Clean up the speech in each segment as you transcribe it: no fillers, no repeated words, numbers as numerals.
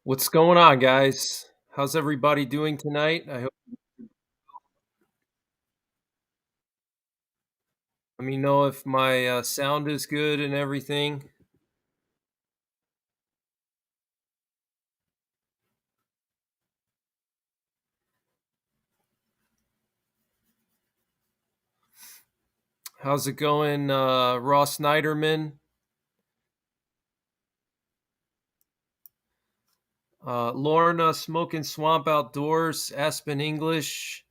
What's going on, guys? How's everybody doing tonight? I hope. Let me know if my sound is good and everything. How's it going, Ross Snyderman? Lorna Smoking Swamp Outdoors, Aspen English,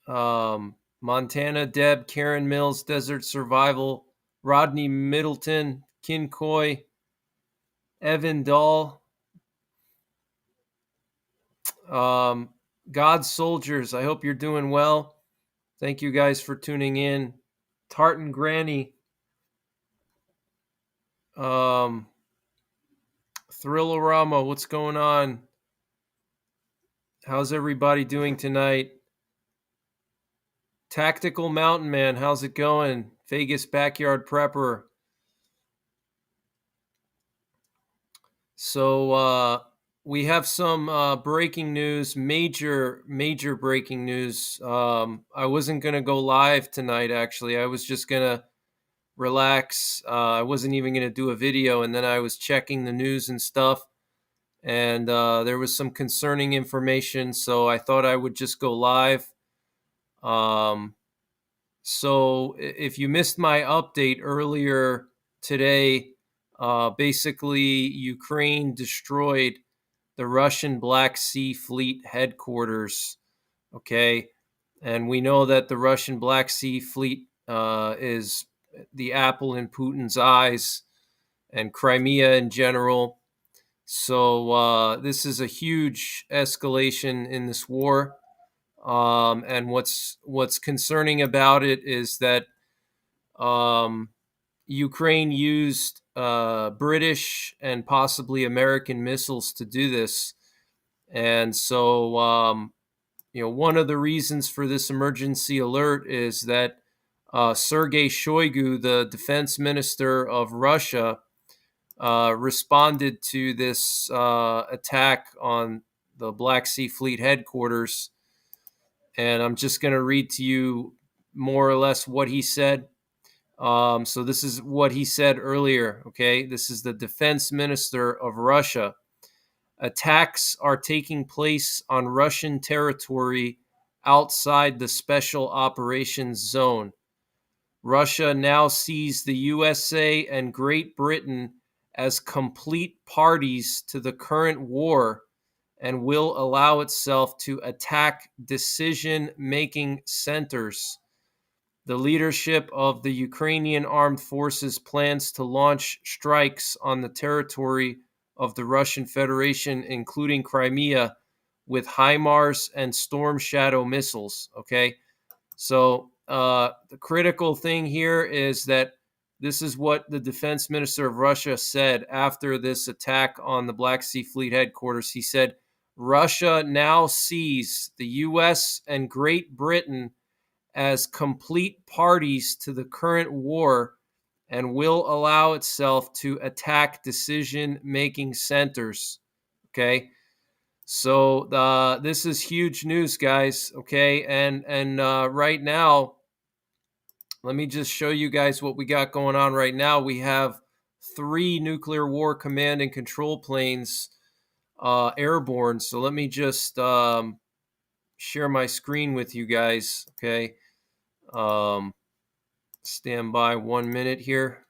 Montana Deb, Karen Mills, Desert Survival, Rodney Middleton, Kincoy, Evan Dahl, um, God's Soldiers. I hope you're doing well. Thank you guys for tuning in. Tartan Granny, um, Thrillerama, what's going on? How's everybody doing tonight? Tactical Mountain Man, how's it going? Vegas Backyard Prepper. So we have some breaking news, major breaking news. I wasn't gonna go live tonight. Actually, I was just gonna relax. I wasn't even gonna do a video, and then I was checking the news and stuff, and there was some concerning information. So I thought I would just go live. Um, so if you missed my update earlier today, basically Ukraine destroyed the Russian Black Sea Fleet headquarters. Okay. And we know that the Russian Black Sea Fleet is the apple in Putin's eyes and Crimea in general. So this is a huge escalation in this war. And what's concerning about it is that um, Ukraine used British and possibly American missiles to do this, and so one of the reasons for this emergency alert is that Sergei Shoigu, the defense minister of Russia, responded to this attack on the Black Sea Fleet headquarters. And I'm just going to read to you more or less what he said. So this is what he said earlier. Okay, this is the defense minister of Russia. Attacks are taking place on Russian territory outside the special operations zone. Russia now sees the USA and Great Britain as complete parties to the current war and will allow itself to attack decision-making centers. The leadership of the Ukrainian armed forces plans to launch strikes on the territory of the Russian Federation, including Crimea, with HIMARS and Storm Shadow missiles. Okay, so the critical thing here is that this is what the defense minister of Russia said after this attack on the Black Sea Fleet headquarters. He said, Russia now sees the U.S. and Great Britain as complete parties to the current war and will allow itself to attack decision-making centers. Okay, so this is huge news, guys. Okay, and right now, let me just show you guys what we got going on right now. We have 3 nuclear war command and control planes airborne. So let me just share my screen with you guys. Okay. Stand by 1 minute here.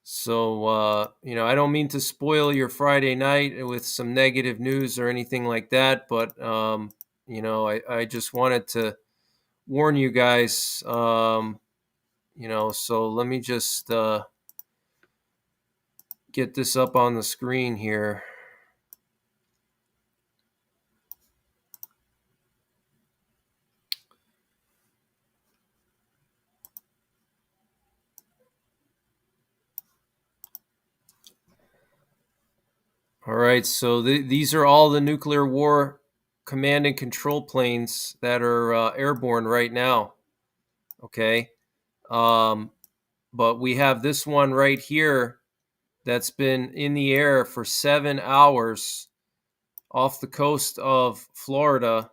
So, I don't mean to spoil your Friday night with some negative news or anything like that, but, I just wanted to warn you guys, so let me just get this up on the screen here. All right, so these are all the nuclear war command and control planes that are airborne right now. Okay. But we have this one right here that's been in the air for 7 hours off the coast of Florida,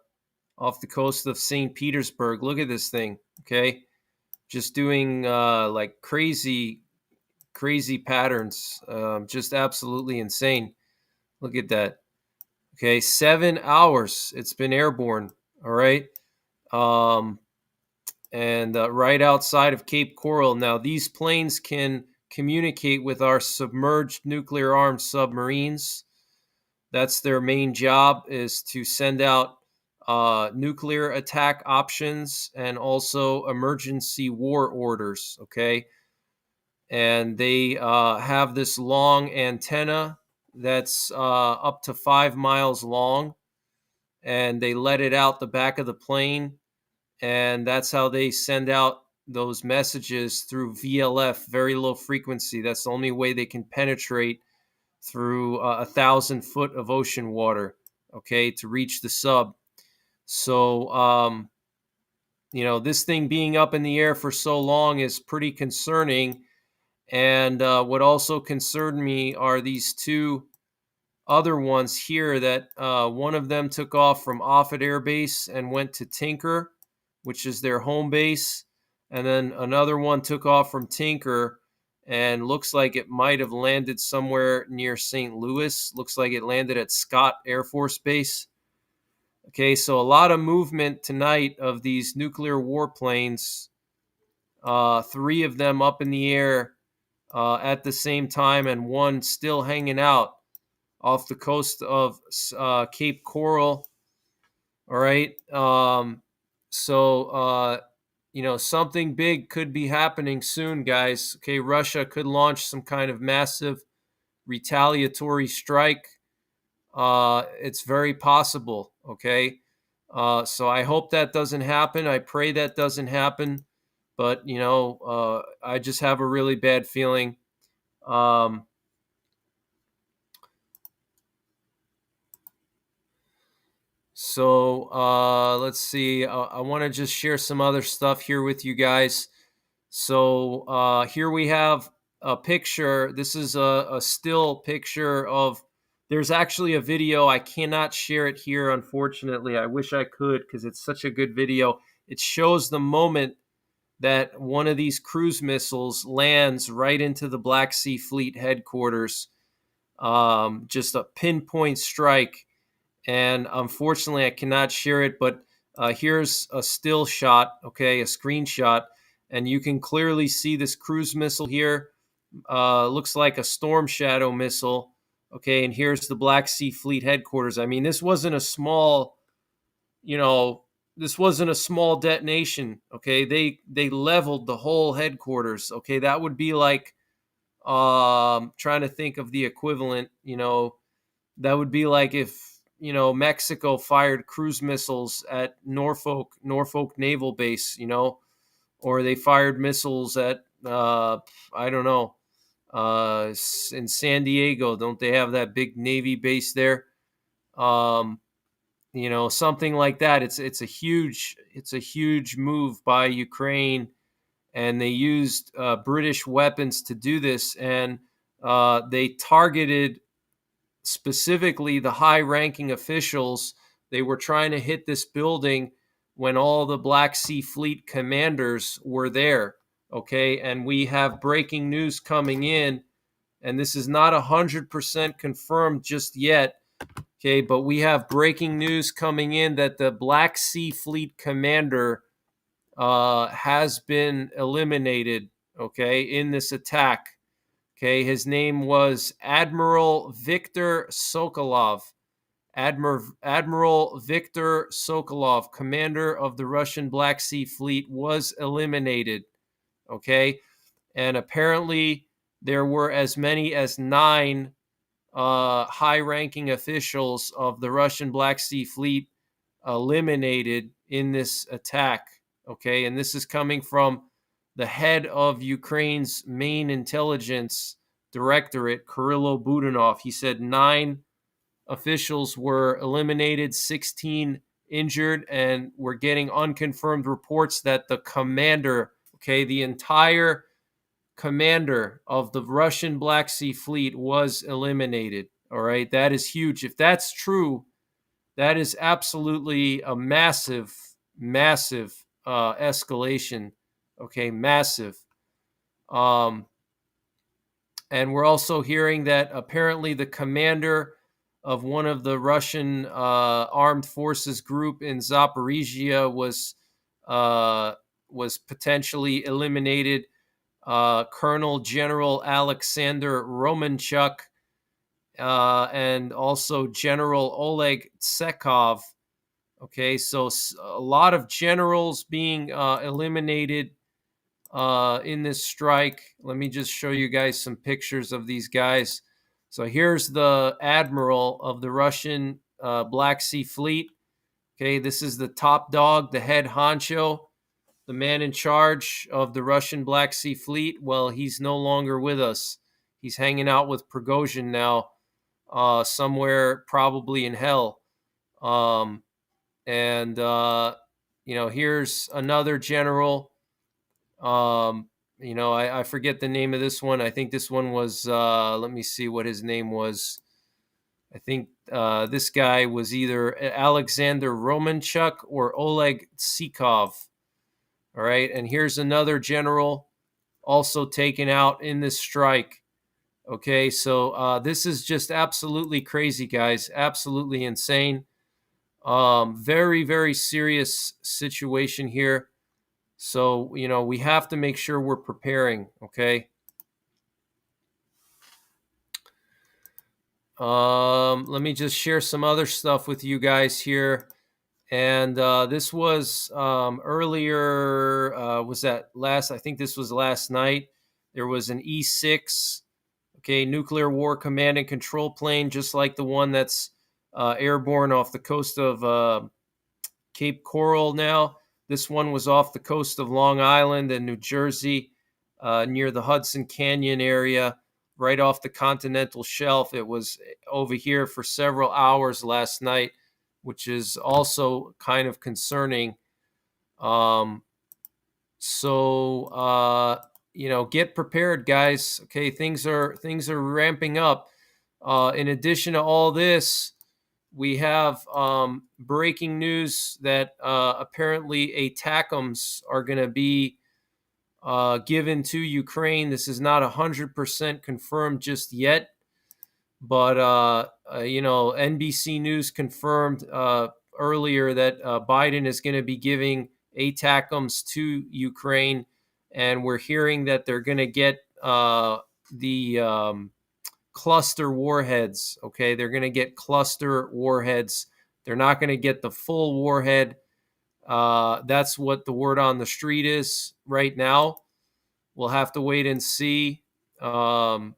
off the coast of St. Petersburg. Look at this thing, okay? Just doing like crazy patterns, just absolutely insane. Look at that. Okay, 7 hours it's been airborne, all right? And right outside of Cape Coral. Now, these planes can communicate with our submerged nuclear-armed submarines. That's their main job, is to send out nuclear attack options and also emergency war orders, okay? And they have this long antenna that's up to 5 miles long, and they let it out the back of the plane, and that's how they send out those messages through VLF, very low frequency. That's the only way they can penetrate through 1,000 foot of ocean water, okay, to reach the sub. So, this thing being up in the air for so long is pretty concerning. And what also concerned me are these two other ones here that one of them took off from Offutt Air Base and went to Tinker, which is their home base. And then another one took off from Tinker and looks like it might have landed somewhere near St. Louis. Looks like it landed at Scott Air Force Base. Okay, so a lot of movement tonight of these nuclear warplanes, 3 of them up in the air at the same time, and one still hanging out off the coast of Cape Coral. All right. So, something big could be happening soon, guys. Okay. Russia could launch some kind of massive retaliatory strike. It's very possible. Okay. So I hope that doesn't happen. I pray that doesn't happen. But, I just have a really bad feeling. So let's see. I want to just share some other stuff here with you guys. So here we have a picture. This is a still picture of. There's actually a video. I cannot share it here, unfortunately. I wish I could because it's such a good video. It shows the moment that one of these cruise missiles lands right into the Black Sea Fleet headquarters. Just a pinpoint strike. And unfortunately, I cannot share it, but here's a still shot, okay, a screenshot, and you can clearly see this cruise missile here. Looks like a Storm Shadow missile, okay, and here's the Black Sea Fleet headquarters. I mean, this wasn't a small, detonation, okay. They leveled the whole headquarters, okay. That would be like trying to think of the equivalent, that would be like if Mexico fired cruise missiles at Norfolk Naval Base, or they fired missiles at I don't know, in San Diego. Don't they have that big Navy base there? Something like that. It's a huge move by Ukraine, and they used British weapons to do this, and they targeted specifically the high-ranking officials. They were trying to hit this building when all the Black Sea Fleet commanders were there, okay? And we have breaking news coming in, and this is not 100% confirmed just yet, okay? But we have breaking news coming in that the Black Sea Fleet commander has been eliminated, okay, in this attack. Okay, his name was Admiral Viktor Sokolov. Admiral Viktor Sokolov, commander of the Russian Black Sea Fleet, was eliminated. Okay, and apparently there were as many as 9 high-ranking officials of the Russian Black Sea Fleet eliminated in this attack. Okay, and this is coming from the head of Ukraine's main intelligence directorate, Kirill Budanov. He said 9 officials were eliminated, 16 injured, and we're getting unconfirmed reports that the commander, okay, the entire commander of the Russian Black Sea Fleet was eliminated. All right, that is huge. If that's true, that is absolutely a massive, massive escalation. Okay, massive. Um, and we're also hearing that apparently the commander of one of the Russian armed forces group in Zaporizhia was potentially eliminated. Colonel General Alexander Romanchuk and also General Oleg Tsekov. Okay, so a lot of generals being eliminated in this strike. Let me just show you guys some pictures of these guys. So here's the admiral of the Russian Black Sea Fleet. Okay, this is the top dog, the head honcho, the man in charge of the Russian Black Sea Fleet. Well, he's no longer with us. He's hanging out with Prigozhin now, somewhere probably in hell. And here's another general. I forget the name of this one. I think this one was, let me see what his name was. I think this guy was either Alexander Romanchuk or Oleg Tsikov. All right. And here's another general also taken out in this strike. Okay. So this is just absolutely crazy, guys. Absolutely insane. Very, very serious situation here. So, we have to make sure we're preparing, okay? Let me just share some other stuff with you guys here. And this was earlier, I think this was last night. There was an E-6, okay, nuclear war command and control plane, just like the one that's airborne off the coast of Cape Coral now. This one was off the coast of Long Island and New Jersey, near the Hudson Canyon area, right off the continental shelf. It was over here for several hours last night, which is also kind of concerning. Get prepared, guys. Okay, things are ramping up. In addition to all this, we have breaking news that apparently ATACMS are going to be given to Ukraine. This is not 100% confirmed just yet, but NBC News confirmed earlier that Biden is going to be giving ATACMS to Ukraine, and we're hearing that they're going to get the cluster warheads. Okay, they're going to get cluster warheads. They're not going to get the full warhead. That's what the word on the street is right now. We'll have to wait and see, if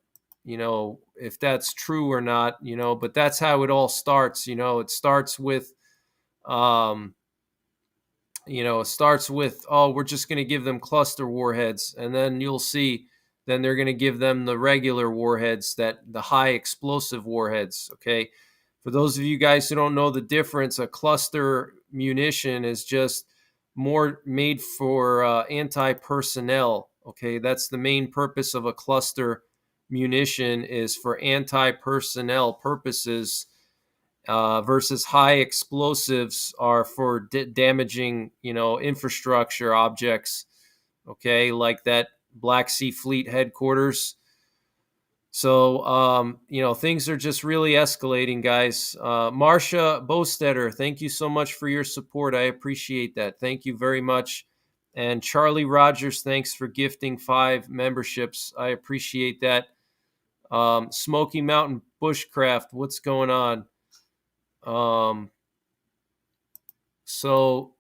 that's true or not, but that's how it all starts. It starts with, oh, we're just going to give them cluster warheads. And then you'll see, then they're going to give them the regular warheads, the high explosive warheads. Okay. For those of you guys who don't know the difference, a cluster munition is just more made for anti-personnel. Okay. That's the main purpose of a cluster munition, is for anti-personnel purposes, versus high explosives are for damaging, infrastructure objects. Okay. Like that Black Sea Fleet headquarters. So, things are just really escalating, guys. Marcia Bostetter, thank you so much for your support. I appreciate that. Thank you very much. And Charlie Rogers, thanks for gifting 5 memberships. I appreciate that. Smoky Mountain Bushcraft, what's going on? So,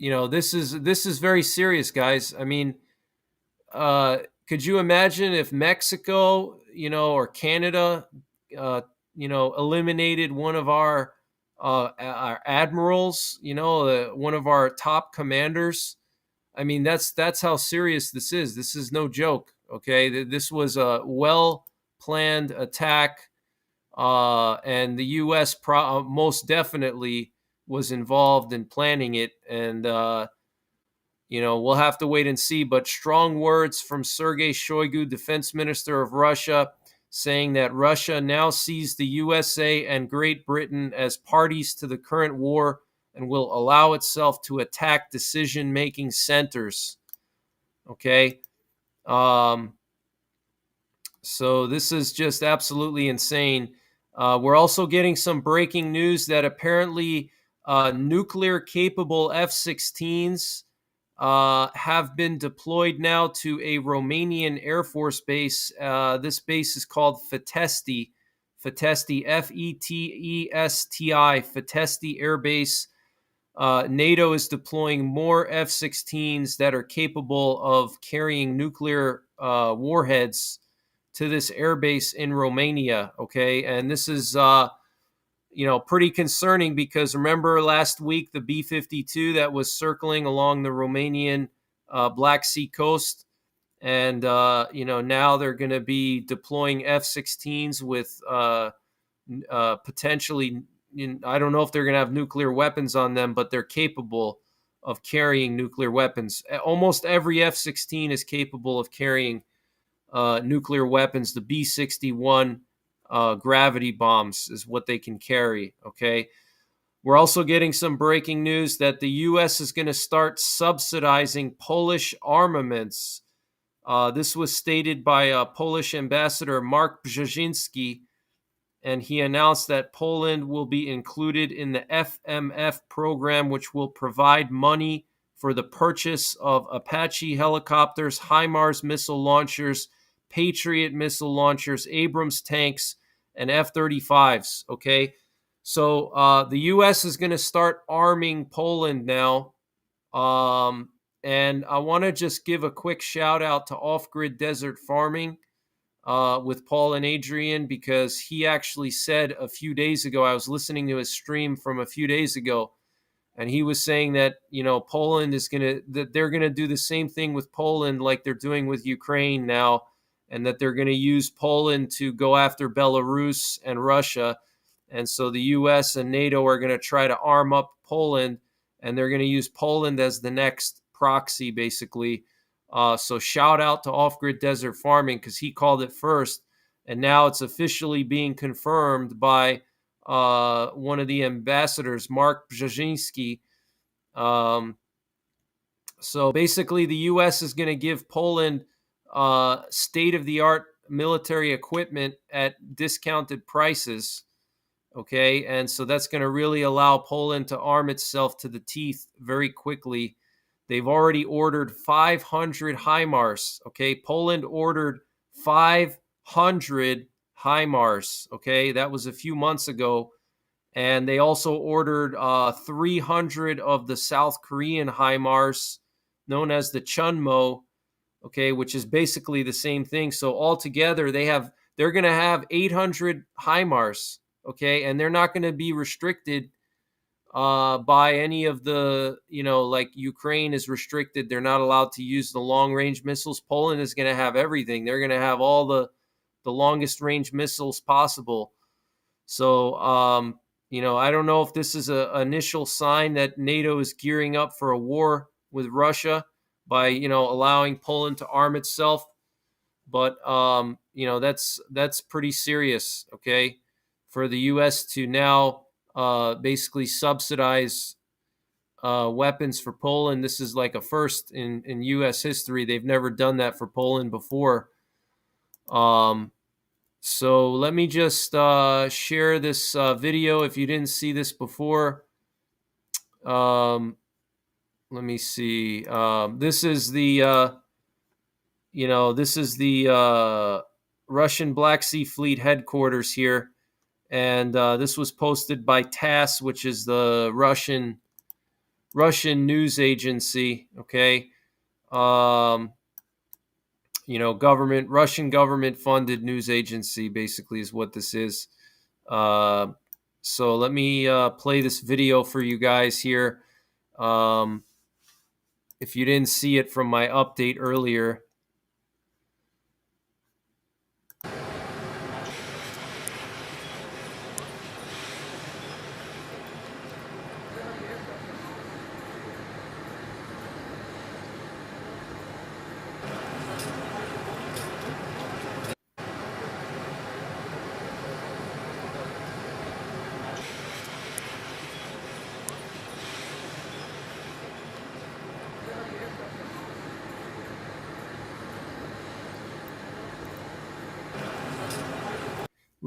this is very serious, guys. I mean, could you imagine if Mexico, or Canada, eliminated one of our admirals, one of our top commanders? I mean, that's how serious this is. This is no joke. Okay, this was a well-planned attack, and the U.S. most definitely was involved in planning it. And we'll have to wait and see. But strong words from Sergei Shoigu, defense minister of Russia, saying that Russia now sees the USA and Great Britain as parties to the current war and will allow itself to attack decision-making centers. Okay. So this is just absolutely insane. We're also getting some breaking news that apparently nuclear-capable F-16s have been deployed now to a Romanian Air Force base. This base is called Fetesti, Fetesti, Fetesti Air Base. NATO is deploying more F-16s that are capable of carrying nuclear warheads to this airbase in Romania. Okay, and this is pretty concerning because remember last week the B-52 that was circling along the Romanian Black Sea coast, and now they're going to be deploying F-16s with potentially. I don't know if they're going to have nuclear weapons on them, but they're capable of carrying nuclear weapons. Almost every F-16 is capable of carrying nuclear weapons. The B-61 gravity bombs is what they can carry. Okay. We're also getting some breaking news that the U.S. is going to start subsidizing Polish armaments. This was stated by Polish Ambassador Mark Brzezinski, and he announced that Poland will be included in the FMF program, which will provide money for the purchase of Apache helicopters, HIMARS missile launchers, Patriot missile launchers, Abrams tanks, and F-35s. Okay, so the U.S. is going to start arming Poland now. And I want to just give a quick shout out to Off-Grid Desert Farming with Paul and Adrian, because he actually said a few days ago, I was listening to his stream from a few days ago, and he was saying that, Poland is that they're going to do the same thing with Poland like they're doing with Ukraine now, and that they're going to use Poland to go after Belarus and Russia. And so the US and NATO are going to try to arm up Poland, and they're going to use Poland as the next proxy, basically. So shout out to Off-Grid Desert Farming because he called it first, and now it's officially being confirmed by one of the ambassadors, Mark Brzezinski. So basically, the U.S. is going to give Poland state-of-the-art military equipment at discounted prices. Okay, and so that's going to really allow Poland to arm itself to the teeth very quickly. They've already ordered 500 HIMARS. Okay, Poland ordered 500 HIMARS. Okay, that was a few months ago. And they also ordered 300 of the South Korean HIMARS, known as the Chunmo. Okay, which is basically the same thing. So altogether, they're going to have 800 HIMARS. Okay, and they're not going to be restricted by any of the, like Ukraine is restricted. They're not allowed to use the long-range missiles. Poland is going to have everything. They're going to have all the longest-range missiles possible. So, I don't know if this is an initial sign that NATO is gearing up for a war with Russia by, allowing Poland to arm itself. But, that's pretty serious, okay, for the U.S. to now basically subsidize weapons for Poland. This is like a first in U.S. history. They've never done that for Poland before. So let me just share this video if you didn't see this before. Let me see. This is the Russian Black Sea Fleet headquarters here. And this was posted by TASS, which is the Russian news agency. Okay, Russian government funded news agency basically is what this is. So let me play this video for you guys here. If you didn't see it from my update earlier.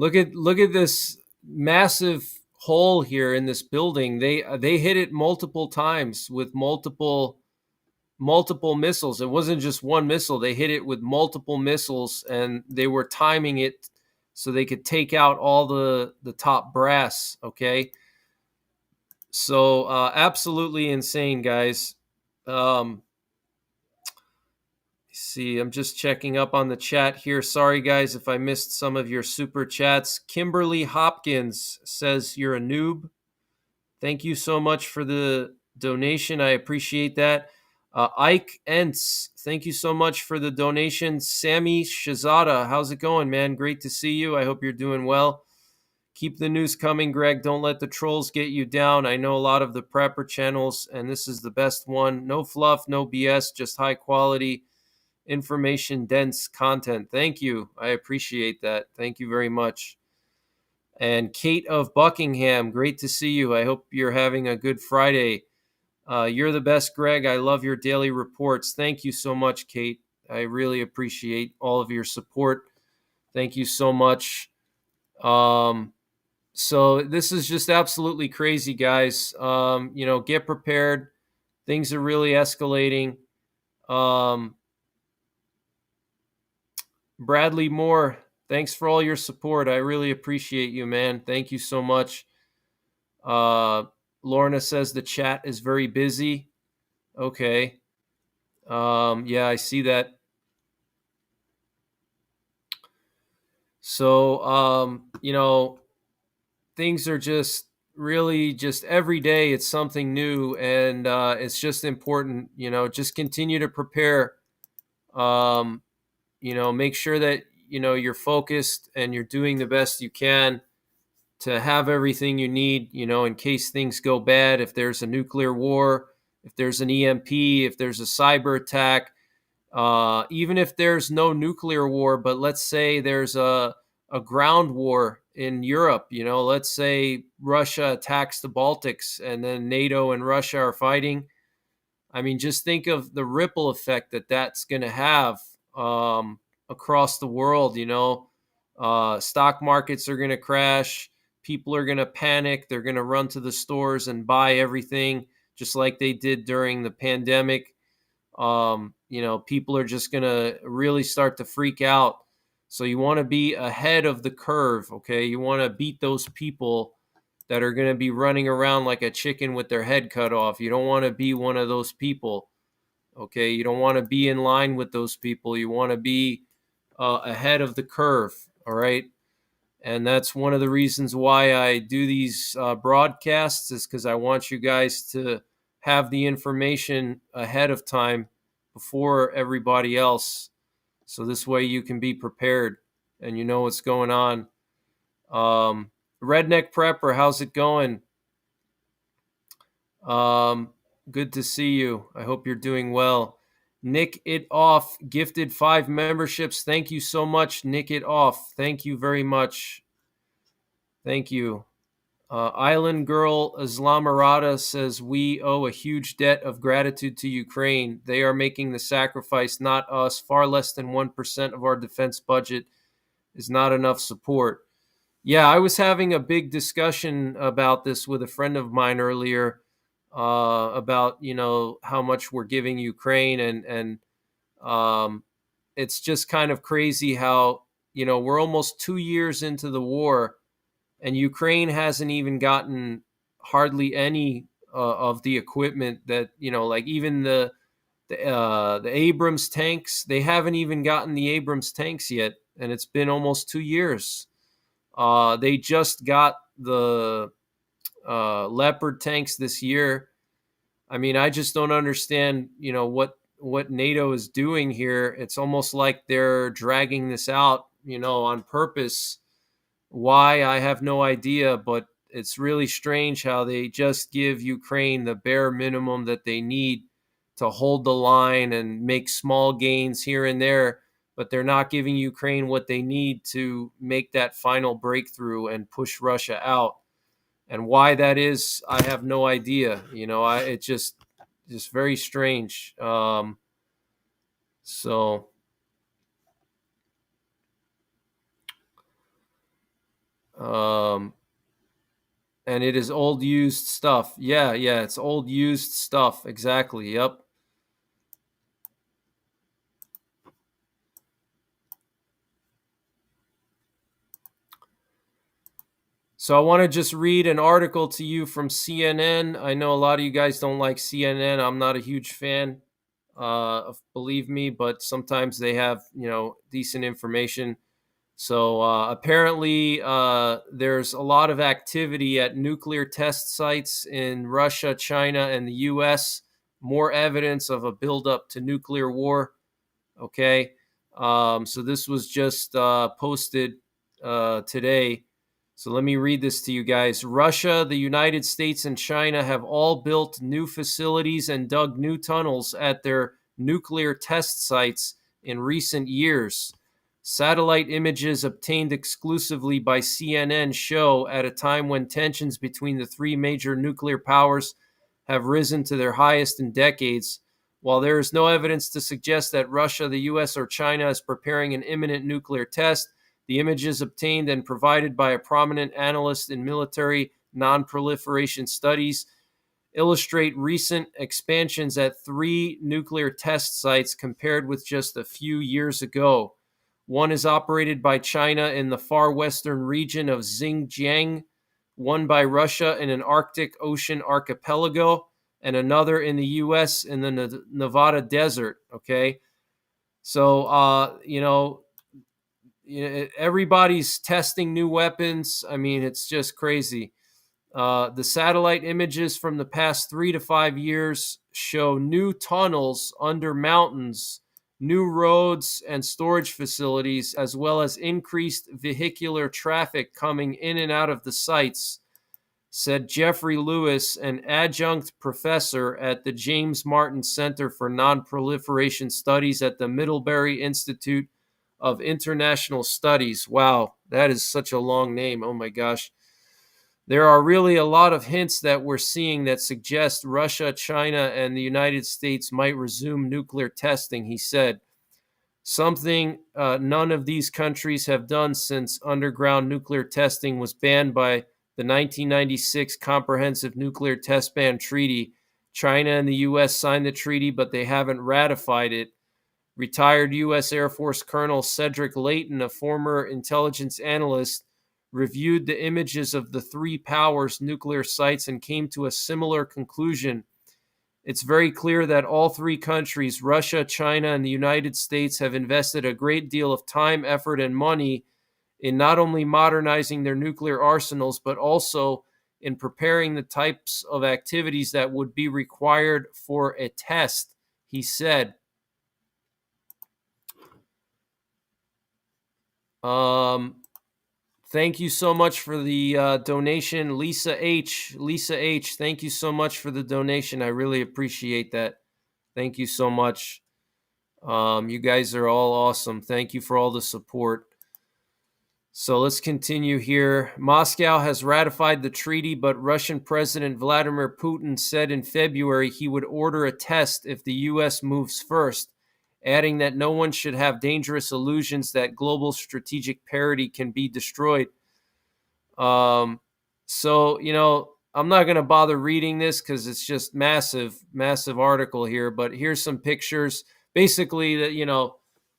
Look at this massive hole here in this building. They hit it multiple times with multiple missiles. It wasn't just one missile. They hit it with multiple missiles, and they were timing it so they could take out all the top brass. Okay, so absolutely insane, guys. See, I'm just checking up on the chat here. Sorry, guys, if I missed some of your super chats. Kimberly Hopkins says you're a noob. Thank you so much for the donation. I appreciate that. Ike Entz, thank you so much for the donation. Sammy Shazada, how's it going, man? Great to see you. I hope you're doing well. Keep the news coming, Greg. Don't let the trolls get you down. I know a lot of the prepper channels, and this is the best one. No fluff, no BS, just high quality, information dense content. Thank you. I appreciate that. Thank you very much. And Kate of Buckingham, great to see you. I hope you're having a good Friday. You're the best, Greg. I love your daily reports. Thank you so much, Kate. I really appreciate all of your support. Thank you so much. So this is just absolutely crazy, guys. Get prepared. Things are really escalating. Bradley Moore, thanks for all your support. I really appreciate you, man. Thank you so much. Lorna says the chat is very busy. Okay. Yeah, I see that. So, things are just really just every day it's something new, and it's just important, just continue to prepare. Make sure that, you're focused and you're doing the best you can to have everything you need, in case things go bad. If there's a nuclear war, if there's an EMP, if there's a cyber attack, even if there's no nuclear war, but let's say there's a ground war in Europe, let's say Russia attacks the Baltics and then NATO and Russia are fighting. I mean, just think of the ripple effect that that's going to have across the world. Stock markets are going to crash. People are going to panic. They're going to run to the stores and buy everything, just like they did during the pandemic. People are just going to really start to freak out. So you want to be ahead of the curve, okay? You want to beat those people that are going to be running around like a chicken with their head cut off. You don't want to be one of those people, okay? You don't want to be in line with those people. You want to be ahead of the curve, all right? And that's one of the reasons why I do these broadcasts, is because I want you guys to have the information ahead of time before everybody else. So this way you can be prepared and you know what's going on. Redneck Prepper, how's it going? Good to see you. I hope you're doing well. Nick It Off gifted 5 memberships. Thank you so much, Nick It Off. Thank you very much. Thank you. Island Girl Islamarada says, we owe a huge debt of gratitude to Ukraine. They are making the sacrifice, not us. Far less than 1% of our defense budget is not enough support. Yeah, I was having a big discussion about this with a friend of mine earlier, about, how much we're giving Ukraine. And it's just kind of crazy how, we're almost 2 years into the war, and Ukraine hasn't even gotten hardly any of the equipment that, like even the Abrams tanks. They haven't even gotten the Abrams tanks yet, and it's been almost 2 years. They just got the Leopard tanks this year. I mean, I just don't understand, what NATO is doing here. It's almost like they're dragging this out, on purpose. Why, I have no idea, but it's really strange how they just give Ukraine the bare minimum that they need to hold the line and make small gains here and there, but they're not giving Ukraine what they need to make that final breakthrough and push Russia out. And why that is, I have no idea. It's just very strange. So Um, and it is old used stuff. Yeah, it's old used stuff. Exactly. Yep. So I want to just read an article to you from CNN. I know a lot of you guys don't like CNN. I'm not a huge fan, believe me, but sometimes they have, decent information. So apparently, there's a lot of activity at nuclear test sites in Russia, China, and the U.S. More evidence of a buildup to nuclear war. Okay. So this was just posted today. So let me read this to you guys. Russia, the United States, and China have all built new facilities and dug new tunnels at their nuclear test sites in recent years. Satellite images obtained exclusively by CNN show at a time when tensions between the three major nuclear powers have risen to their highest in decades. While there is no evidence to suggest that Russia, the US, or China is preparing an imminent nuclear test, the images obtained and provided by a prominent analyst in military non-proliferation studies illustrate recent expansions at three nuclear test sites compared with just a few years ago. One is operated by China in the far western region of Xinjiang, one by Russia in an Arctic Ocean archipelago, and another in the U.S. in the Nevada desert. Okay. So, everybody's testing new weapons. I mean, it's just crazy. The satellite images from the past 3 to 5 years show new tunnels under mountains, new roads and storage facilities, as well as increased vehicular traffic coming in and out of the sites, said Jeffrey Lewis, an adjunct professor at the James Martin Center for Nonproliferation Studies at the Middlebury Institute of International Studies. Wow, that is such a long name. Oh my gosh. There are really a lot of hints that we're seeing that suggest Russia, China, and the United States might resume nuclear testing, he said. Something none of these countries have done since underground nuclear testing was banned by the 1996 Comprehensive Nuclear Test Ban Treaty. China and the U.S. signed the treaty, but they haven't ratified it. Retired U.S. Air Force Colonel Cedric Leighton, a former intelligence analyst, reviewed the images of the three powers' nuclear sites and came to a similar conclusion. It's very clear that all three countries, Russia, China, and the United States, have invested a great deal of time, effort, and money in not only modernizing their nuclear arsenals, but also in preparing the types of activities that would be required for a test, he said. Thank you so much for the donation, Lisa H. Lisa H. Thank you so much for the donation. I really appreciate that. Thank you so much. You guys are all awesome. Thank you for all the support. So let's continue here. Moscow has ratified the treaty, but Russian President Vladimir Putin said in February he would order a test if the U.S. moves first, adding that no one should have dangerous illusions that global strategic parity can be destroyed. So, I'm not going to bother reading this because it's just massive, massive article here, but here's some pictures. Basically,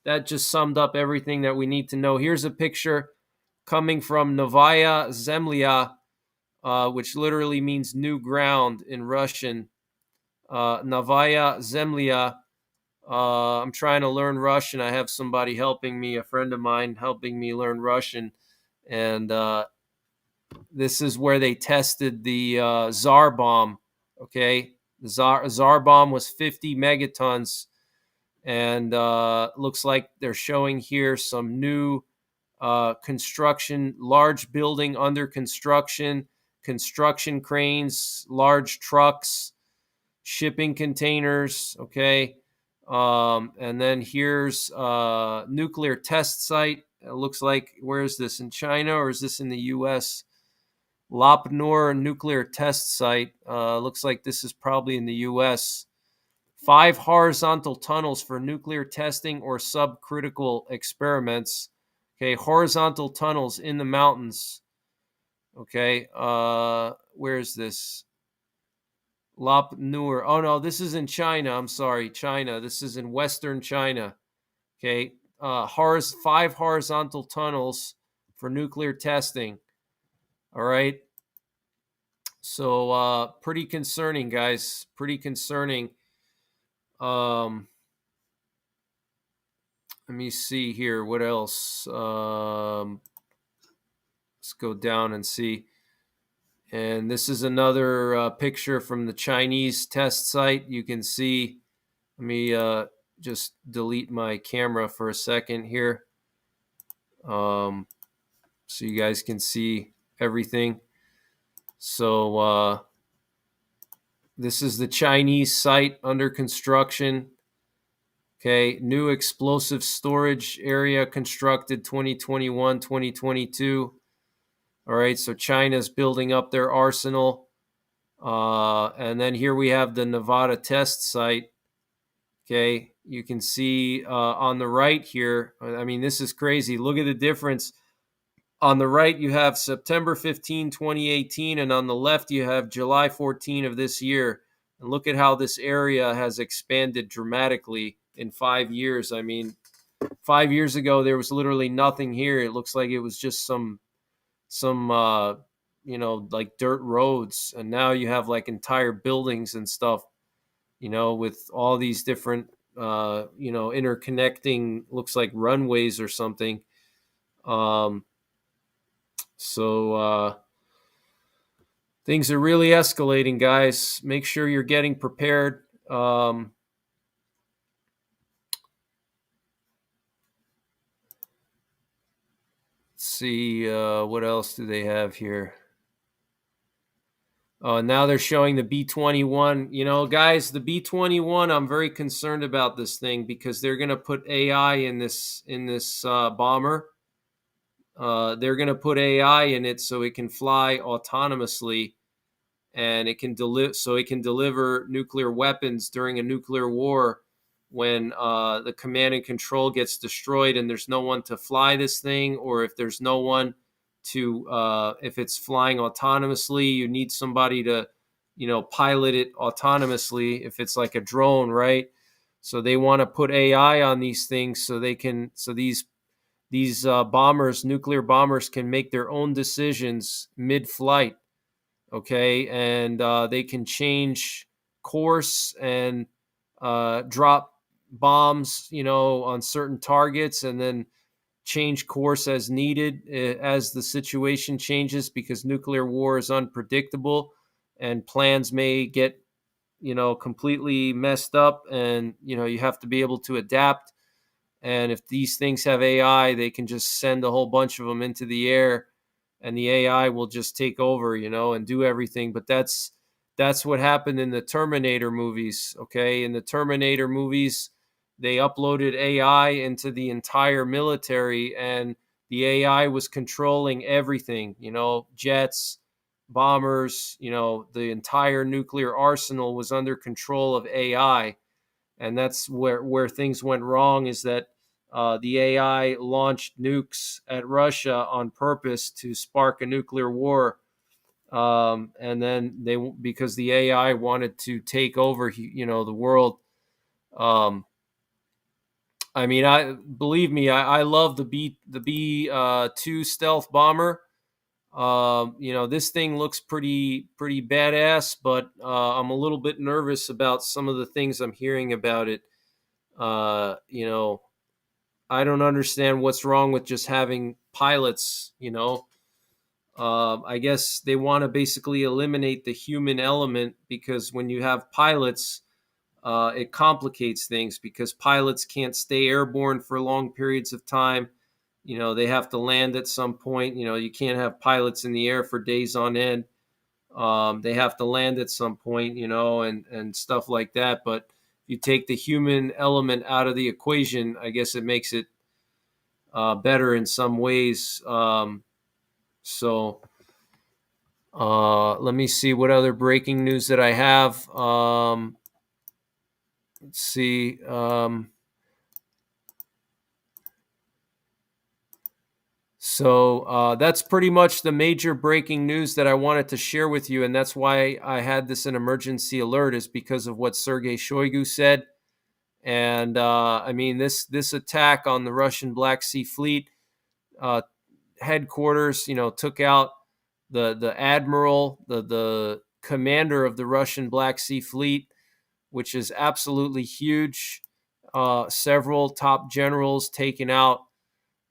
that just summed up everything that we need to know. Here's a picture coming from Novaya Zemlya, which literally means new ground in Russian. Novaya Zemlya. I'm trying to learn Russian. I have somebody helping me, a friend of mine helping me learn Russian. And this is where they tested the Tsar bomb. Okay. The Tsar bomb was 50 megatons. And looks like they're showing here some new construction, large building under construction, construction cranes, large trucks, shipping containers. Okay. And then here's nuclear test site. It looks like, where is this, in China or is this in the U.S.? Lapnor nuclear test site. Looks like this is probably in the U.S. 5 horizontal tunnels for nuclear testing or subcritical experiments. Okay, horizontal tunnels in the mountains. Okay. Where is this? Lop Nur. Oh no, this is in China. I'm sorry, China. This is in Western China. Okay. 5 horizontal tunnels for nuclear testing. All right. So pretty concerning, guys. Pretty concerning. Um, let me see here. What else? Let's go down and see. And this is another picture from the Chinese test site. You can see. Let me just delete my camera for a second here, so you guys can see everything. So this is the Chinese site under construction. Okay, new explosive storage area constructed 2021, 2022. All right, so China's building up their arsenal. And then here we have the Nevada test site. Okay, you can see on the right here. I mean, this is crazy. Look at the difference. On the right, you have September 15, 2018, and on the left, you have July 14 of this year. And look at how this area has expanded dramatically in 5 years. I mean, 5 years ago, there was literally nothing here. It looks like it was just some like dirt roads, and now you have like entire buildings and stuff, with all these different interconnecting, looks like runways or something. So things are really escalating, guys. Make sure you're getting prepared. Let's see, what else do they have here? Now they're showing the B-21. Guys, the B-21. I'm very concerned about this thing because they're going to put AI in this bomber. They're going to put AI in it so it can fly autonomously, and it can deliver nuclear weapons during a nuclear war when the command and control gets destroyed and there's no one to fly this thing, or if there's no one to if it's flying autonomously, you need somebody to pilot it autonomously if it's like a drone, right? So they want to put AI on these things so these bombers, nuclear bombers, can make their own decisions mid-flight. Okay, and they can change course and drop bombs, on certain targets, and then change course as needed as the situation changes, because nuclear war is unpredictable and plans may get completely messed up, and you have to be able to adapt. And if these things have AI, they can just send a whole bunch of them into the air, and the AI will just take over, and do everything. But that's what happened in the Terminator movies. Okay, in the Terminator movies, they uploaded AI into the entire military, and the AI was controlling everything. Jets, bombers. The entire nuclear arsenal was under control of AI, and that's where things went wrong. Is that the AI launched nukes at Russia on purpose to spark a nuclear war, and then because the AI wanted to take over, the world. Um, I mean, believe me, I love the B-2 stealth bomber. This thing looks pretty badass, but I'm a little bit nervous about some of the things I'm hearing about it. Uh, you know, I don't understand what's wrong with just having pilots. I guess they want to basically eliminate the human element, because when you have pilots, it complicates things, because pilots can't stay airborne for long periods of time. They have to land at some point. You can't have pilots in the air for days on end. They have to land at some point, and stuff like that. But if you take the human element out of the equation, I guess it makes it better in some ways. So let me see what other breaking news that I have. Let's see. So that's pretty much the major breaking news that I wanted to share with you, and that's why I had this an emergency alert, is because of what Sergei Shoigu said. And I mean, this attack on the Russian Black Sea Fleet uh, headquarters, took out the admiral, the commander of the Russian Black Sea Fleet, which is absolutely huge. Several top generals taken out.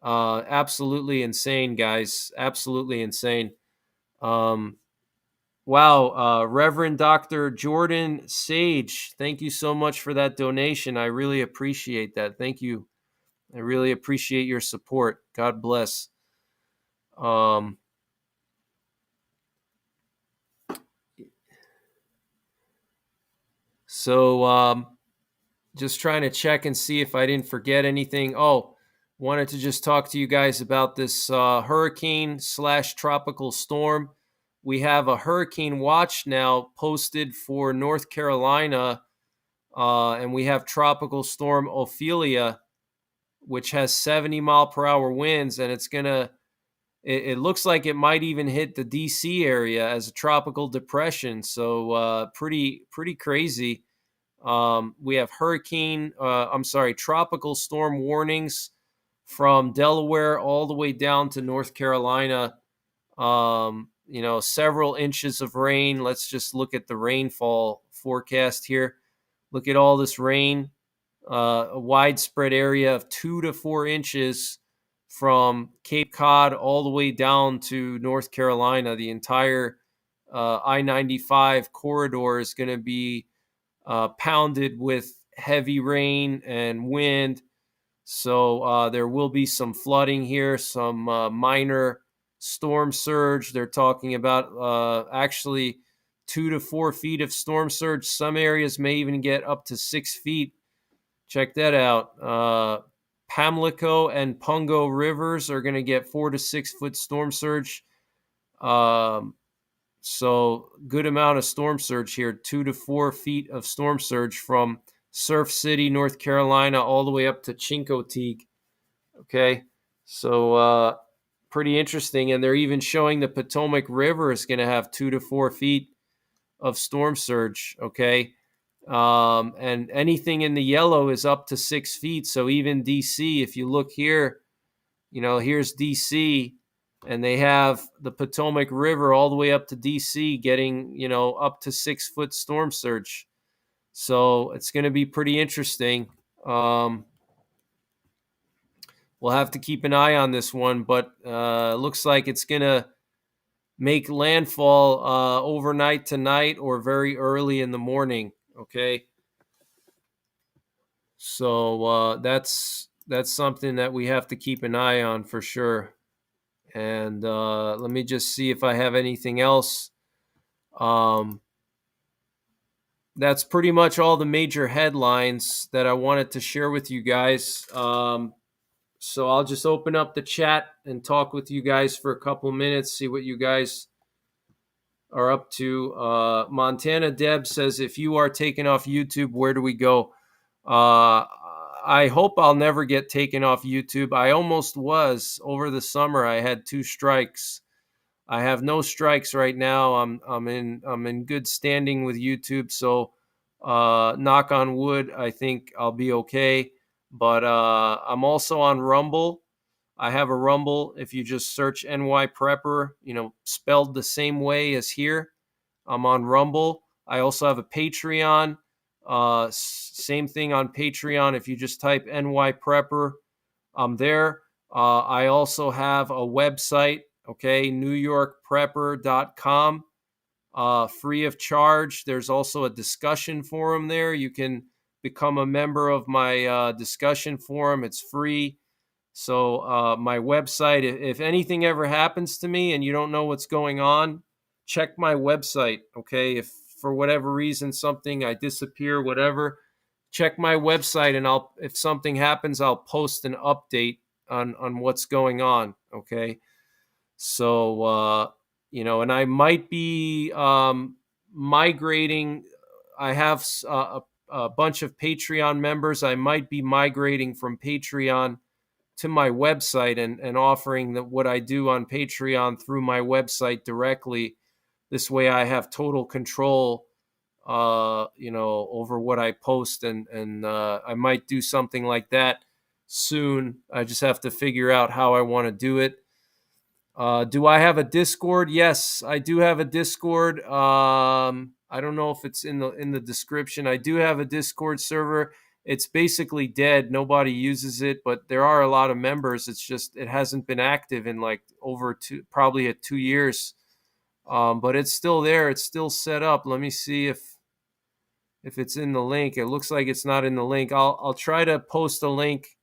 Absolutely insane, guys. Absolutely insane. Um, wow. Reverend Dr. Jordan Sage, thank you so much for that donation. I really appreciate that. Thank you. I really appreciate your support. God bless. Um, so just trying to check and see if I didn't forget anything. Oh, wanted to just talk to you guys about this hurricane slash tropical storm. We have a hurricane watch now posted for North Carolina, and we have tropical storm Ophelia, which has 70-mile-per-hour winds, and it's gonna. It looks like it might even hit the DC area as a tropical depression. So pretty crazy. We have tropical storm warnings from Delaware all the way down to North Carolina. Several inches of rain. Let's just look at the rainfall forecast here. Look at all this rain, a widespread area of 2 to 4 inches from Cape Cod all the way down to North Carolina. The entire I-95 corridor is going to be pounded with heavy rain and wind. So there will be some flooding here, some minor storm surge. They're talking about actually 2 to 4 feet of storm surge. Some areas may even get up to 6 feet. Check that out. Pamlico and Pungo rivers are going to get 4 to 6 foot storm surge. So good amount of storm surge here, 2 to 4 feet of storm surge from Surf City, North Carolina, all the way up to Chincoteague. Okay, so pretty interesting. And they're even showing the Potomac River is going to have 2 to 4 feet of storm surge. Okay, and anything in the yellow is up to 6 feet. So even DC, if you look here, here's DC, and they have the Potomac River all the way up to DC getting, up to 6 foot storm surge. So it's going to be pretty interesting. We'll have to keep an eye on this one, but looks like it's going to make landfall overnight tonight or very early in the morning. Okay. So that's something that we have to keep an eye on for sure. And let me just see if I have anything else. That's pretty much all the major headlines that I wanted to share with you guys. So I'll just open up the chat and talk with you guys for a couple minutes, see what you guys are up to. Montana Deb says, if you are taken off YouTube, where do we go? I hope I'll never get taken off YouTube. I almost was over the summer. I had 2 strikes. I have no strikes right now. I'm in good standing with YouTube. So knock on wood, I think I'll be okay. But I'm also on Rumble. I have a Rumble. If you just search NYPrepper, spelled the same way as here, I'm on Rumble. I also have a Patreon. Same thing on Patreon. If you just type NYPrepper, I'm there. I also have a website, okay, NYPrepper.com, free of charge. There's also a discussion forum there. You can become a member of my discussion forum. It's free. So my website, if anything ever happens to me and you don't know what's going on, check my website, okay? If for whatever reason I disappear, whatever, check my website, and if something happens, I'll post an update on what's going on, okay? So and I might be migrating. I have a bunch of Patreon members. I might be migrating from Patreon to my website and offering what I do on Patreon through my website directly. This way I have total control, over what I post, and I might do something like that soon. I just have to figure out how I want to do it. Do I have a Discord? Yes, I do have a Discord. I don't know if it's in the description. I do have a Discord server. It's basically dead. Nobody uses it, but there are a lot of members. It's just it hasn't been active in like probably at 2 years. But it's still there. It's still set up. Let me see if it's in the link. It looks like it's not in the link. I'll try to post a link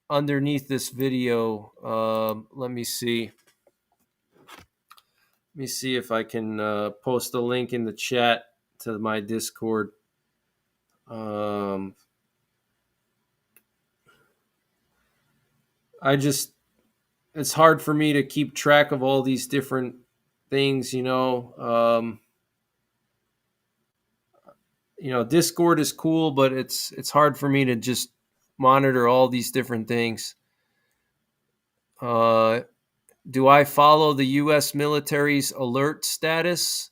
underneath this video. Let me see. Let me see if I can post a link in the chat to my Discord. It's hard for me to keep track of all these different things, Discord is cool, but it's hard for me to just monitor all these different things. Do I follow the U.S. military's alert status?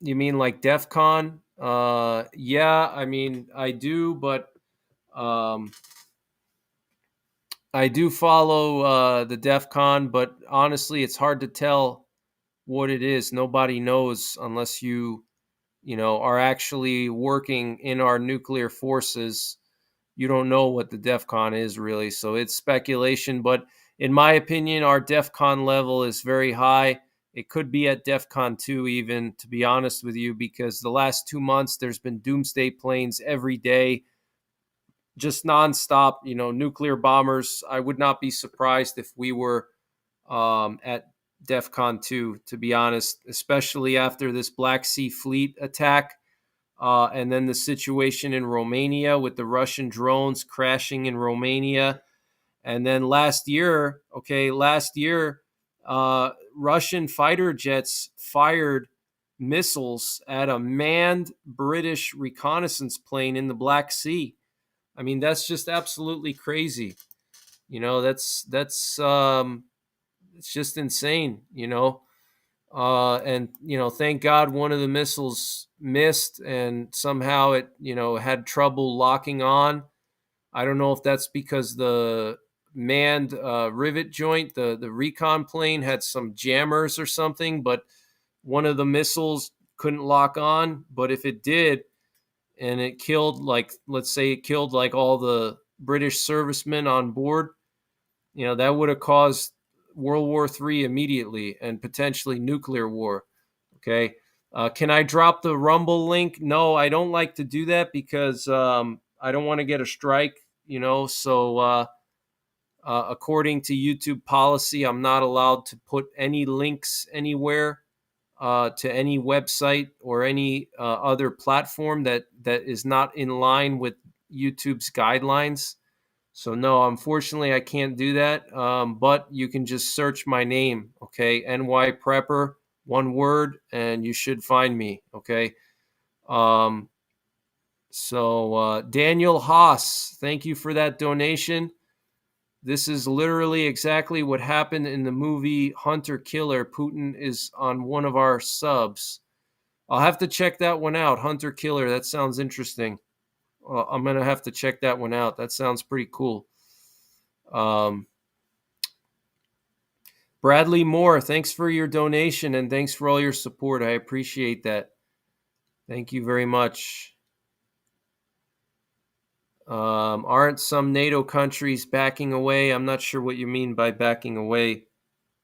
You mean like DEF CON? Yeah, I mean, I do, but I do follow the DEF CON, but honestly, it's hard to tell what it is. Nobody knows unless you are actually working in our nuclear forces. You don't know what the DEF CON is really, so it's speculation. But in my opinion, our DEF CON level is very high. It could be at DEF CON 2 even, to be honest with you, because the last 2 months there's been doomsday planes every day, just nonstop, nuclear bombers. I would not be surprised if we were at DEF CON 2, to be honest, especially after this Black Sea Fleet attack. And then the situation in Romania with the Russian drones crashing in Romania. And then last year, Russian fighter jets fired missiles at a manned British reconnaissance plane in the Black Sea. I mean, that's just absolutely crazy. That's it's just insane, and thank God one of the missiles missed and somehow it had trouble locking on. I don't know if that's because the manned rivet joint, the recon plane, had some jammers or something, but one of the missiles couldn't lock on. But if it did, and it killed, like, let's say it killed like all the British servicemen on board, that would have caused World War III immediately and potentially nuclear war. Okay. Can I drop the Rumble link? No, I don't like to do that because I don't want to get a strike, So according to YouTube policy, I'm not allowed to put any links anywhere to any website or any other platform that is not in line with YouTube's guidelines. So no, unfortunately, I can't do that. But you can just search my name, okay? NYPrepper, one word, and you should find me, okay? Daniel Haas, thank you for that donation. This is literally exactly what happened in the movie Hunter Killer. Putin is on one of our subs. I'll have to check that one out. Hunter Killer, that sounds interesting. I'm going to have to check that one out. That sounds pretty cool. Bradley Moore, thanks for your donation and thanks for all your support. I appreciate that. Thank you very much. Aren't some NATO countries backing away? I'm not sure what you mean by backing away.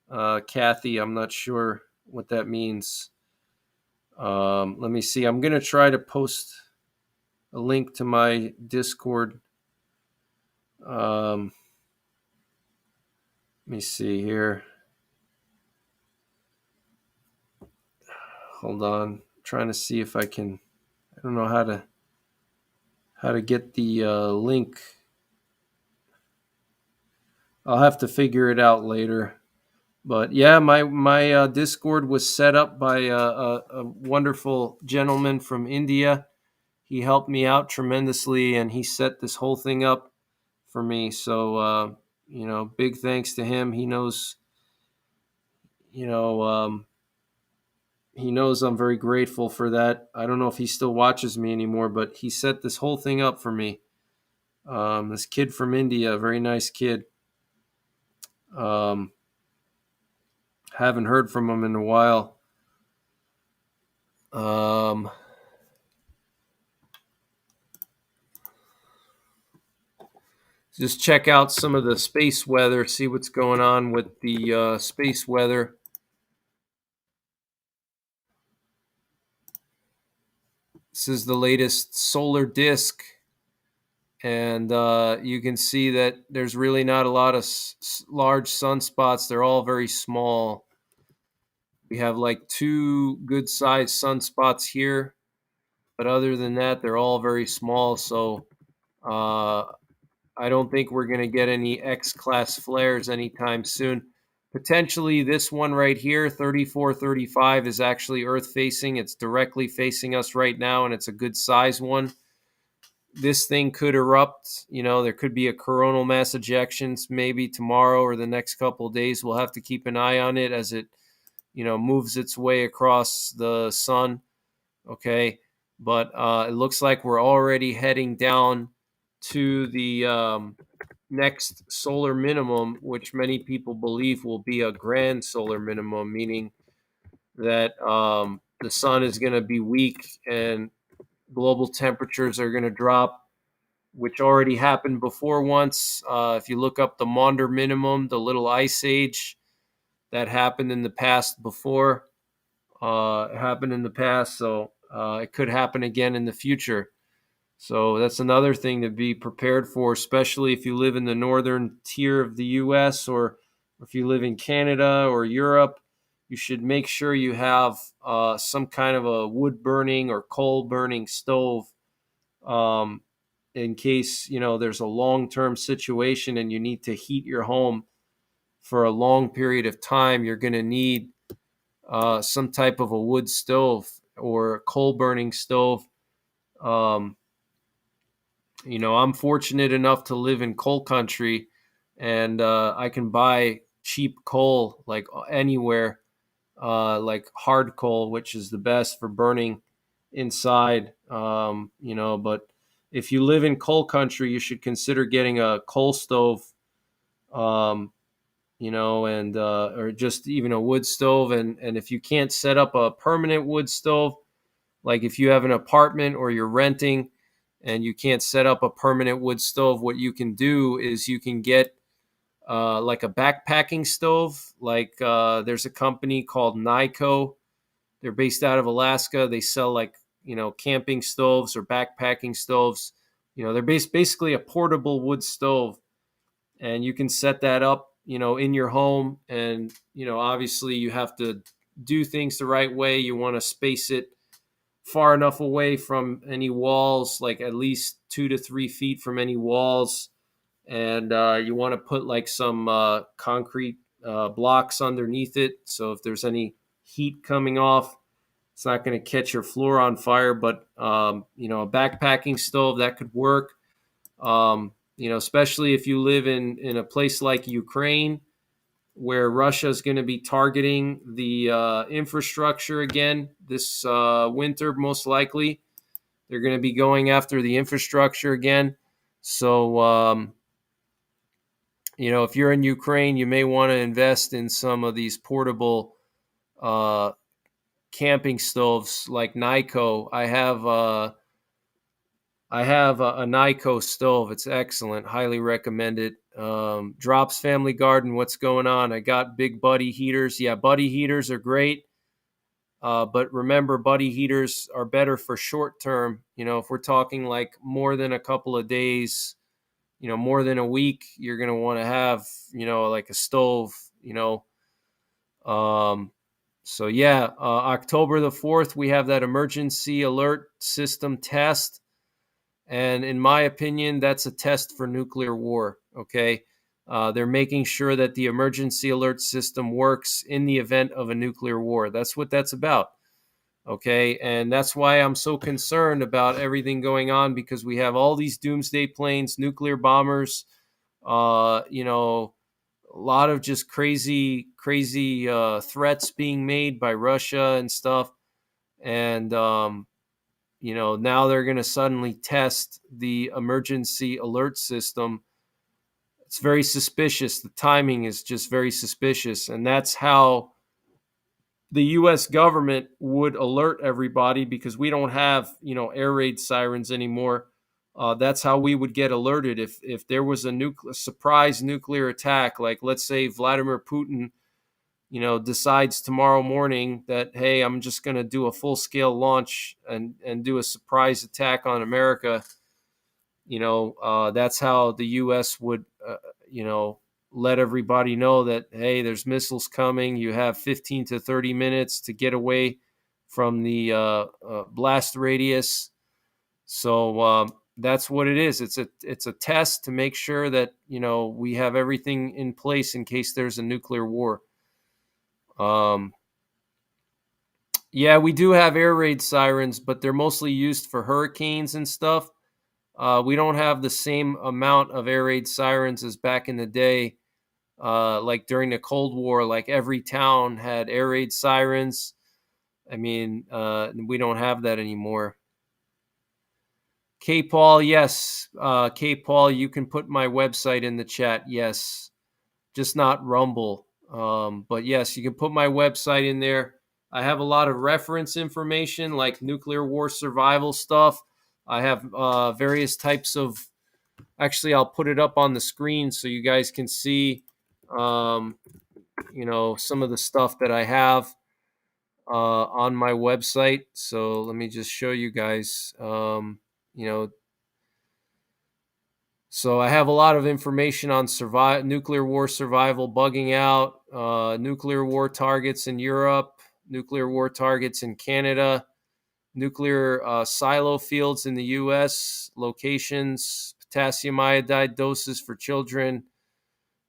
Kathy, I'm not sure what that means. Let me see. I'm going to try to post a link to my Discord. Let me see here. Hold on. I'm trying to see if I can. I don't know how to get the link. I'll have to figure it out later. But yeah, my Discord was set up by a wonderful gentleman from India, he helped me out tremendously, and he set this whole thing up for me. So, big thanks to him. He knows, you know, he knows I'm very grateful for that. I don't know if he still watches me anymore, but he set this whole thing up for me. This kid from India, a very nice kid. Um, haven't heard from him in a while. Just check out some of the space weather, see what's going on with the space weather. This is the latest solar disk, and you can see that there's really not a lot of large sunspots. They're all very small. We have like 2 good-sized sunspots here, but other than that, they're all very small. So uh, I don't think we're going to get any X-class flares anytime soon. Potentially this one right here, 3435, is actually Earth-facing. It's directly facing us right now, and it's a good size one. This thing could erupt. There could be a coronal mass ejections maybe tomorrow or the next couple of days. We'll have to keep an eye on it as it, moves its way across the sun. Okay. But it looks like we're already heading down to the next solar minimum, which many people believe will be a grand solar minimum, meaning that the sun is going to be weak and global temperatures are going to drop, which already happened before once. If you look up the Maunder minimum, the little ice age that happened in the past before, it happened in the past, so it could happen again in the future. So that's another thing to be prepared for, especially if you live in the northern tier of the U.S. or if you live in Canada or Europe. You should make sure you have some kind of a wood burning or coal burning stove, in case there's a long-term situation and you need to heat your home for a long period of time. You're going to need some type of a wood stove or a coal burning stove. I'm fortunate enough to live in coal country, and I can buy cheap coal like anywhere, like hard coal, which is the best for burning inside. But if you live in coal country, you should consider getting a coal stove, and or just even a wood stove. And if you can't set up a permanent wood stove, like if you have an apartment or you're renting and you can't set up a permanent wood stove, what you can do is you can get like a backpacking stove. Like there's a company called NYPrepper. They're based out of Alaska. They sell like, camping stoves or backpacking stoves. They're basically a portable wood stove, and you can set that up, in your home. And, obviously you have to do things the right way. You want to space it far enough away from any walls, like at least 2 to 3 feet from any walls. And you want to put like some concrete blocks underneath it. So if there's any heat coming off, it's not going to catch your floor on fire. But, a backpacking stove, that could work. Especially if you live in a place like Ukraine, where Russia is going to be targeting the infrastructure again this winter, most likely. They're going to be going after the infrastructure again. So, if you're in Ukraine, you may want to invest in some of these portable camping stoves like Nyko. I have a Nyko stove. It's excellent. Highly recommend it. Drops Family Garden, what's going on? I got big buddy heaters. Yeah, buddy heaters are great. But remember, buddy heaters are better for short term. If we're talking like more than a couple of days, more than a week, you're going to want to have, like a stove, So yeah, October the 4th, we have that emergency alert system test. And in my opinion, that's a test for nuclear war. Okay. They're making sure that the emergency alert system works in the event of a nuclear war. That's what that's about. Okay. And that's why I'm so concerned about everything going on, because we have all these doomsday planes, nuclear bombers, a lot of just crazy threats being made by Russia and stuff. And, now they're going to suddenly test the emergency alert system. It's very suspicious. The timing is just very suspicious. And that's how the U.S. government would alert everybody, because we don't have, air raid sirens anymore. That's how we would get alerted if there was a surprise nuclear attack. Like, let's say Vladimir Putin, decides tomorrow morning that, hey, I'm just going to do a full scale launch and do a surprise attack on America. That's how the U.S. would, let everybody know that, hey, there's missiles coming. You have 15 to 30 minutes to get away from the blast radius. So that's what it is. It's a test to make sure that we have everything in place in case there's a nuclear war. Yeah, we do have air raid sirens, but they're mostly used for hurricanes and stuff. We don't have the same amount of air raid sirens as back in the day. Like during the Cold War, like every town had air raid sirens. I mean, we don't have that anymore. K Paul, yes. K Paul, you can put my website in the chat. Yes, just not Rumble. But yes, you can put my website in there. I have a lot of reference information like nuclear war survival stuff. I have various types of. Actually, I'll put it up on the screen so you guys can see, some of the stuff that I have on my website. So let me just show you guys. So I have a lot of information on nuclear war survival, bugging out, nuclear war targets in Europe, nuclear war targets in Canada, nuclear silo fields in the U.S., locations, potassium iodide doses for children,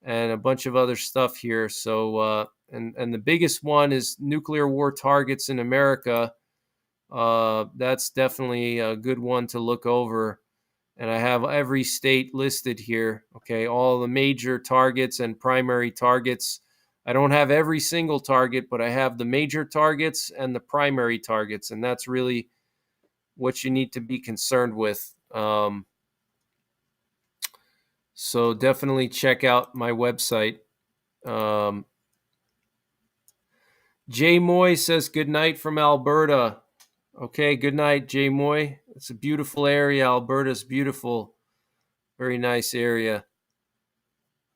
and a bunch of other stuff here. So, and the biggest one is nuclear war targets in America. That's definitely a good one to look over. And I have every state listed here. Okay, all the major targets and primary targets. I don't have every single target, but I have the major targets and the primary targets, and that's really what you need to be concerned with. So definitely check out my website. Jay Moy says good night from Alberta. Okay, good night, Jay Moy. It's a beautiful area. Alberta's beautiful. Very nice area.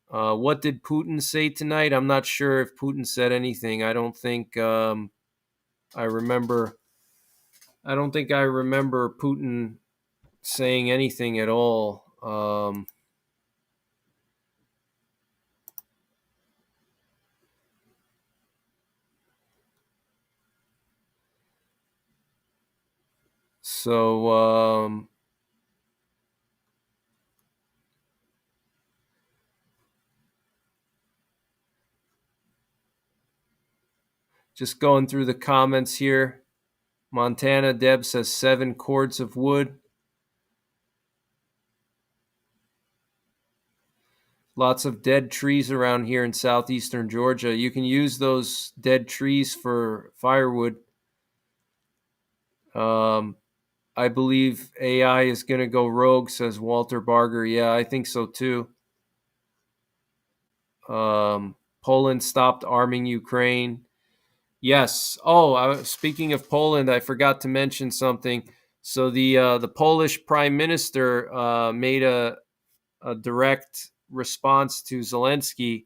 What did Putin say tonight? I'm not sure if Putin said anything. I don't think I remember. I don't think I remember Putin saying anything at all. So just going through the comments here. Montana Deb says 7 cords of wood. Lots of dead trees around here in southeastern Georgia. You can use those dead trees for firewood. I believe AI is going to go rogue, says Walter Barger. Yeah, I think so too. Poland stopped arming Ukraine. Yes. Oh, speaking of Poland, I forgot to mention something. So the Polish Prime Minister made a direct response to Zelensky.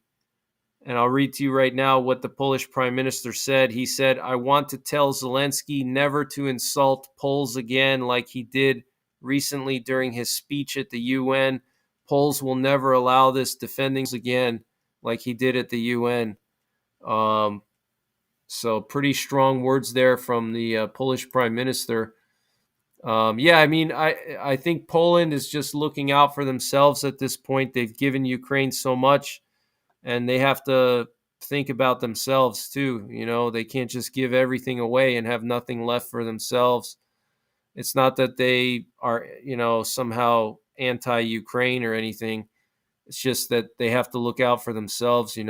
And I'll read to you right now what the Polish Prime Minister said. He said, I want to tell Zelensky never to insult Poles again like he did recently during his speech at the UN. Poles will never allow this, defending again like he did at the UN. So pretty strong words there from the Polish Prime Minister. Yeah, I mean, I think Poland is just looking out for themselves at this point. They've given Ukraine so much, and they have to think about themselves too. They can't just give everything away and have nothing left for themselves. It's not that they are, somehow anti-Ukraine or anything. It's just that they have to look out for themselves. They're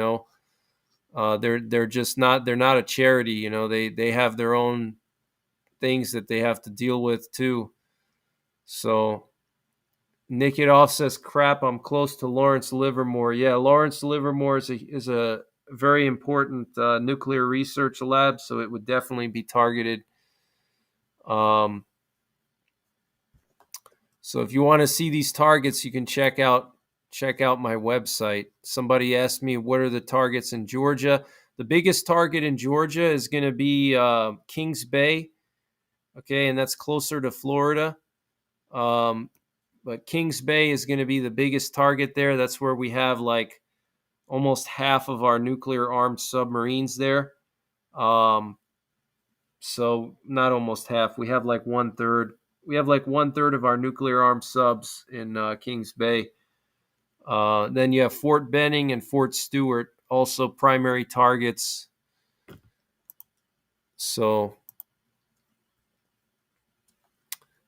just not, they're not a charity. They have their own things that they have to deal with too. So Nick It Off says, "Crap, I'm close to Lawrence Livermore." Yeah, Lawrence Livermore is a very important nuclear research lab, so it would definitely be targeted. So if you want to see these targets, you can check out my website. Somebody asked me, what are the targets in Georgia? The biggest target in Georgia is going to be Kings Bay, okay, and that's closer to Florida. But Kings Bay is going to be the biggest target there. That's where we have like almost half of our nuclear armed submarines there. So not almost half. We have like 1/3. We have like 1/3 of our nuclear armed subs in Kings Bay. Then you have Fort Benning and Fort Stewart, also primary targets. So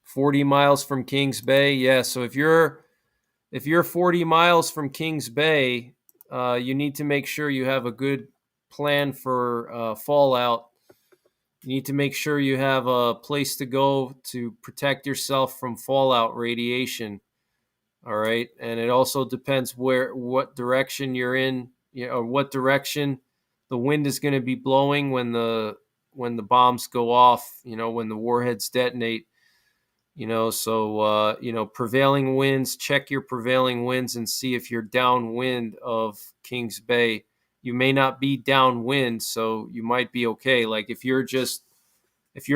40 miles from Kings Bay. Yeah, so if you're 40 miles from Kings Bay, you need to make sure you have a good plan for fallout. You need to make sure you have a place to go to protect yourself from fallout radiation. All right, and it also depends what direction you're in, or what direction the wind is going to be blowing when the bombs go off. When the warheads detonate. So prevailing winds. Check your prevailing winds and see if you're downwind of Kings Bay. You may not be downwind, so you might be okay. Like if you're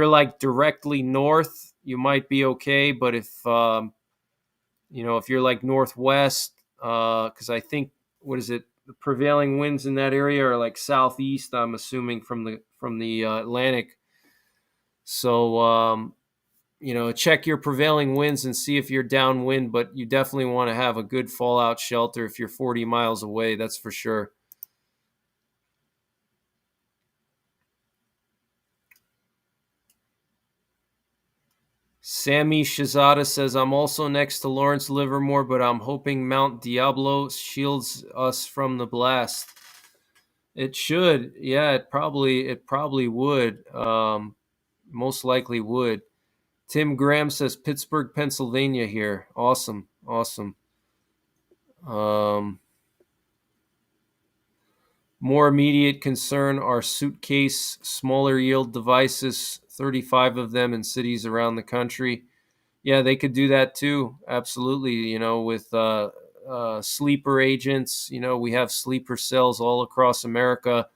like directly north, you might be okay. But if if you're like northwest, because I think, what is it? The prevailing winds in that area are like southeast. I'm assuming from the Atlantic. So check your prevailing winds and see if you're downwind. But you definitely want to have a good fallout shelter if you're 40 miles away. That's for sure. Sammy Shazada says, "I'm also next to Lawrence Livermore, but I'm hoping Mount Diablo shields us from the blast." It should. Yeah, it probably would. Most likely would. Tim Graham says, "Pittsburgh, Pennsylvania here." Awesome. More immediate concern are suitcase, smaller yield devices, 35 of them in cities around the country. Yeah, they could do that too. Absolutely. With sleeper agents, we have sleeper cells all across America.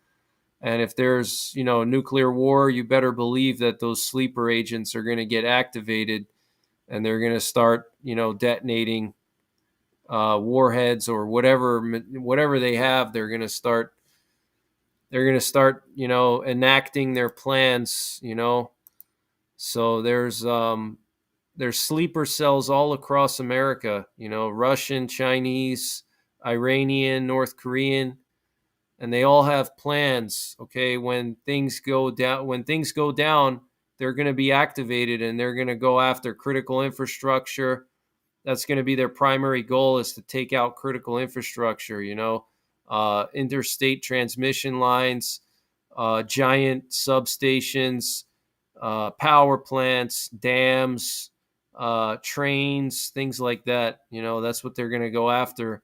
And if there's, nuclear war, you better believe that those sleeper agents are going to get activated and they're going to start, detonating warheads or whatever they have. They're going to start, enacting their plans, So there's sleeper cells all across America, Russian, Chinese, Iranian, North Korean, and they all have plans. Okay, when things go down, they're going to be activated and they're going to go after critical infrastructure. That's going to be their primary goal, is to take out critical infrastructure, interstate transmission lines, giant substations, power plants, dams, trains, things like that. That's what they're going to go after.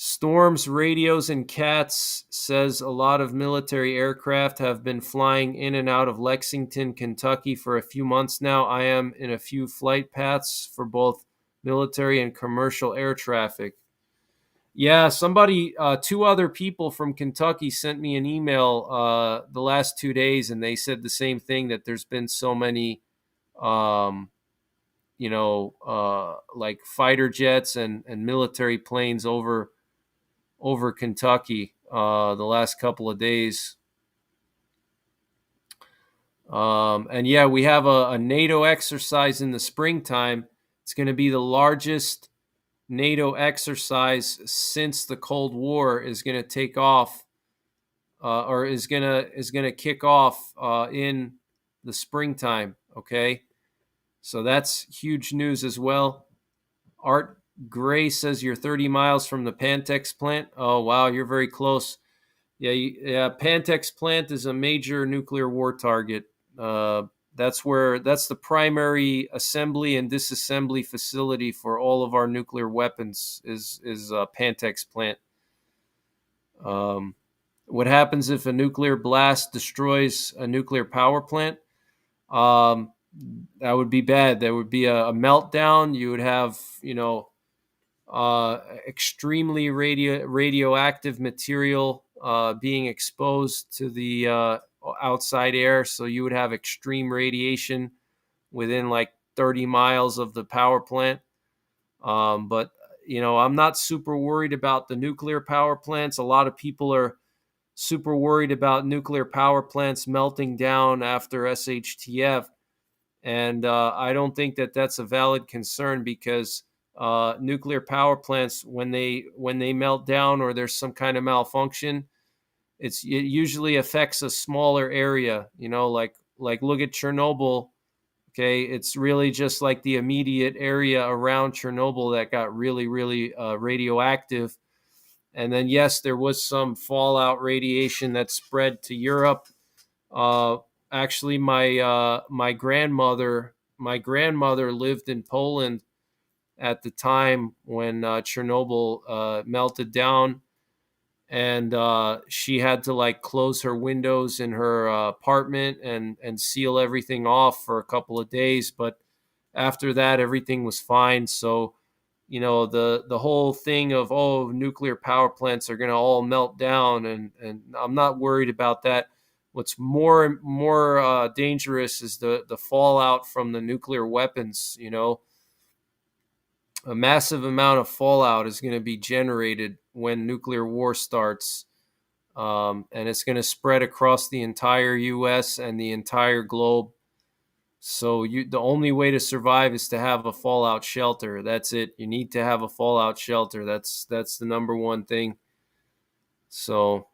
Storms, Radios, and Cats says a lot of military aircraft have been flying in and out of Lexington, Kentucky for a few months now. I am in a few flight paths for both military and commercial air traffic. Yeah, two other people from Kentucky sent me an email the last 2 days, and they said the same thing, that there's been so many, like fighter jets and military planes over Kentucky the last couple of days. And yeah, we have a NATO exercise in the springtime. It's going to be the largest NATO exercise since the Cold War is going to take off, or is gonna kick off in the springtime. Okay, so that's huge news as well. Art Gray says you're 30 miles from the Pantex plant. Oh wow, you're very close. Yeah. Pantex plant is a major nuclear war target. Uh, that's the primary assembly and disassembly facility for all of our nuclear weapons. Is Pantex plant. Um, what happens if a nuclear blast destroys a nuclear power plant? Um, that would be bad. There would be a meltdown. You would have, extremely radioactive material being exposed to the outside air. So you would have extreme radiation within like 30 miles of the power plant. But I'm not super worried about the nuclear power plants. A lot of people are super worried about nuclear power plants melting down after SHTF. And I don't think that that's a valid concern, because nuclear power plants, when they melt down or there's some kind of malfunction, it usually affects a smaller area. Like look at Chernobyl. Okay, it's really just like the immediate area around Chernobyl that got really, really radioactive. And then yes, there was some fallout radiation that spread to Europe. Uh, Actually, my grandmother lived in Poland at the time when Chernobyl melted down, and she had to like close her windows in her apartment and seal everything off for a couple of days. But after that, everything was fine. So the whole thing of, nuclear power plants are going to all melt down, and I'm not worried about that. What's more dangerous is the fallout from the nuclear weapons. A massive amount of fallout is going to be generated when nuclear war starts, and it's going to spread across the entire U.S. and the entire globe. So the only way to survive is to have a fallout shelter. That's it. You need to have a fallout shelter. That's the number one thing. So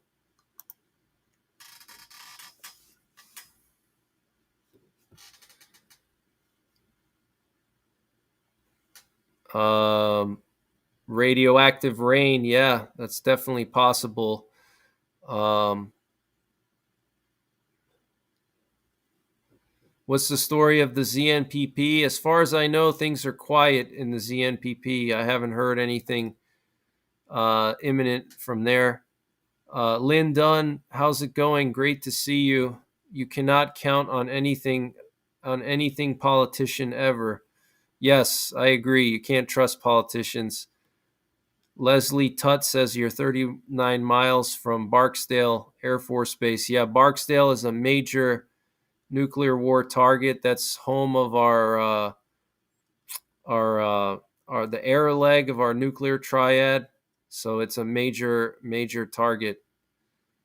radioactive rain, yeah, that's definitely possible. What's the story of the ZNPP? As far as I know, things are quiet in the ZNPP. I haven't heard anything imminent from there. Lynn Dunn, how's it going? Great to see you. You cannot count on anything politician ever. Yes, I agree. You can't trust politicians. Leslie Tutt says you're 39 miles from Barksdale Air Force Base. Yeah, Barksdale is a major nuclear war target. That's home of our the air leg of our nuclear triad. So it's a major target.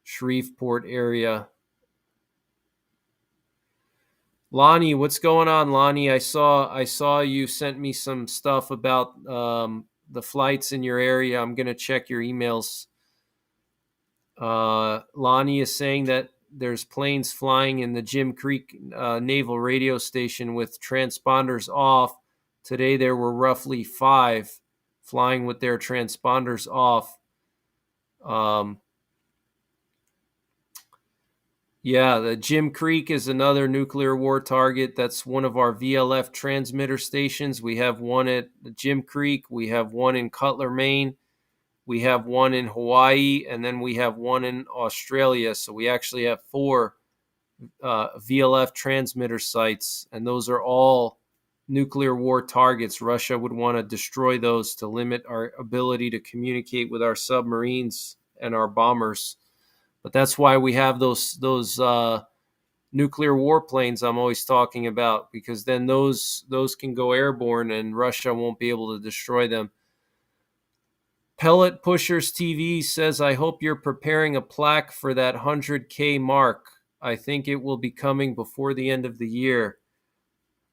Shreveport area. Lonnie, what's going on, Lonnie? I saw you sent me some stuff about the flights in your area. I'm gonna check your emails. Lonnie is saying that there's planes flying in the Jim Creek Naval Radio Station with transponders off. Today there were roughly 5 flying with their transponders off. Yeah, the Jim Creek is another nuclear war target. That's one of our VLF transmitter stations. We have one at Jim Creek. We have one in Cutler, Maine. We have one in Hawaii, and then we have one in Australia. So we actually have 4 VLF transmitter sites, and those are all nuclear war targets. Russia would want to destroy those to limit our ability to communicate with our submarines and our bombers. But that's why we have those nuclear warplanes I'm always talking about, because then those can go airborne and Russia won't be able to destroy them. Pellet Pushers TV says, I hope you're preparing a plaque for that 100K mark. I think it will be coming before the end of the year.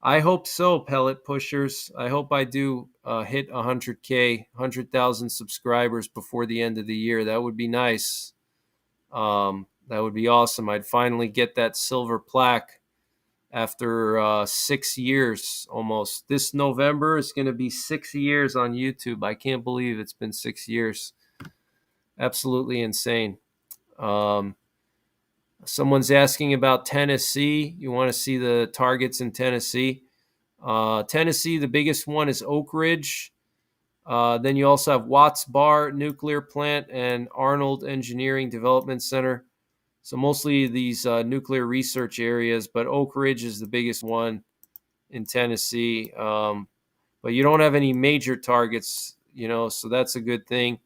I hope so, pellet pushers. I hope I do hit 100K, 100,000 subscribers before the end of the year. That would be nice. That would be awesome. I'd finally get that silver plaque after 6 years almost. This November is going to be 6 years on YouTube. I can't believe it's been 6 years. Absolutely insane. Um, Someone's asking about Tennessee. You want to see the targets in Tennessee? Tennessee, the biggest one is Oak Ridge. Then you also have Watts Bar Nuclear Plant and Arnold Engineering Development Center. So mostly these nuclear research areas, but Oak Ridge is the biggest one in Tennessee. But you don't have any major targets, so that's a good thing.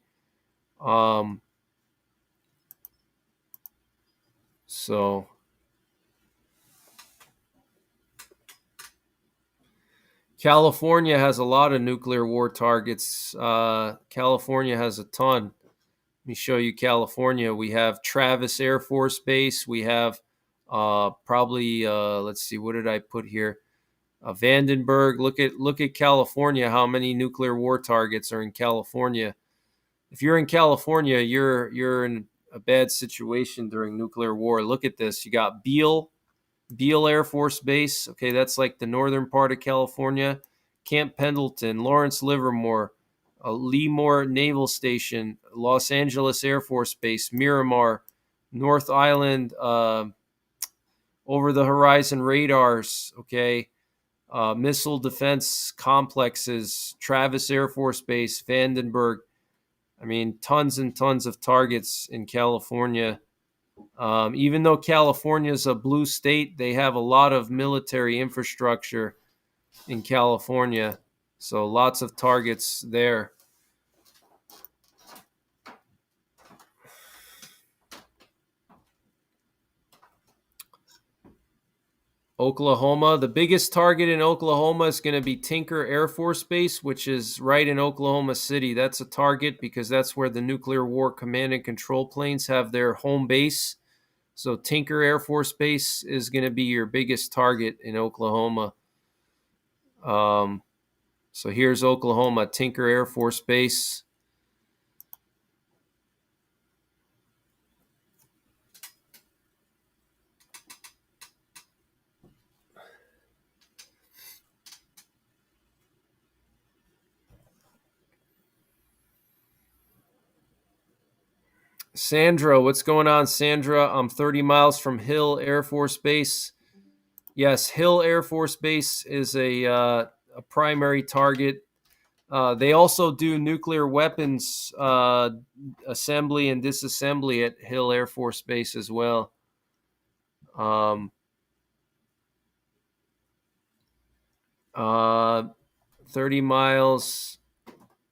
So California has a lot of nuclear war targets. California has a ton. Let me show you California. We have Travis Air Force Base. We have probably let's see, what did I put here? Vandenberg. Look at California. How many nuclear war targets are in California? If you're in California, you're in a bad situation during nuclear war. Look at this. You got Beale Air Force Base. Okay, that's like the northern part of California. Camp Pendleton, Lawrence Livermore, Lemoore Naval Station, Los Angeles Air Force Base, Miramar, North Island, over the horizon radars. Okay, missile defense complexes, Travis Air Force Base, Vandenberg. I mean, tons and tons of targets in California. Even though California is a blue state, they have a lot of military infrastructure in California. So lots of targets there. Oklahoma, the biggest target in Oklahoma is going to be Tinker Air Force Base, which is right in Oklahoma City. That's a target because that's where the nuclear war command and control planes have their home base. So Tinker Air Force Base is going to be your biggest target in Oklahoma. So here's Oklahoma, Tinker Air Force Base. Sandra, what's going on, Sandra? I'm 30 miles from Hill Air Force Base. Yes, Hill Air Force Base is a primary target. They also do nuclear weapons assembly and disassembly at Hill Air Force Base as well. 30 miles.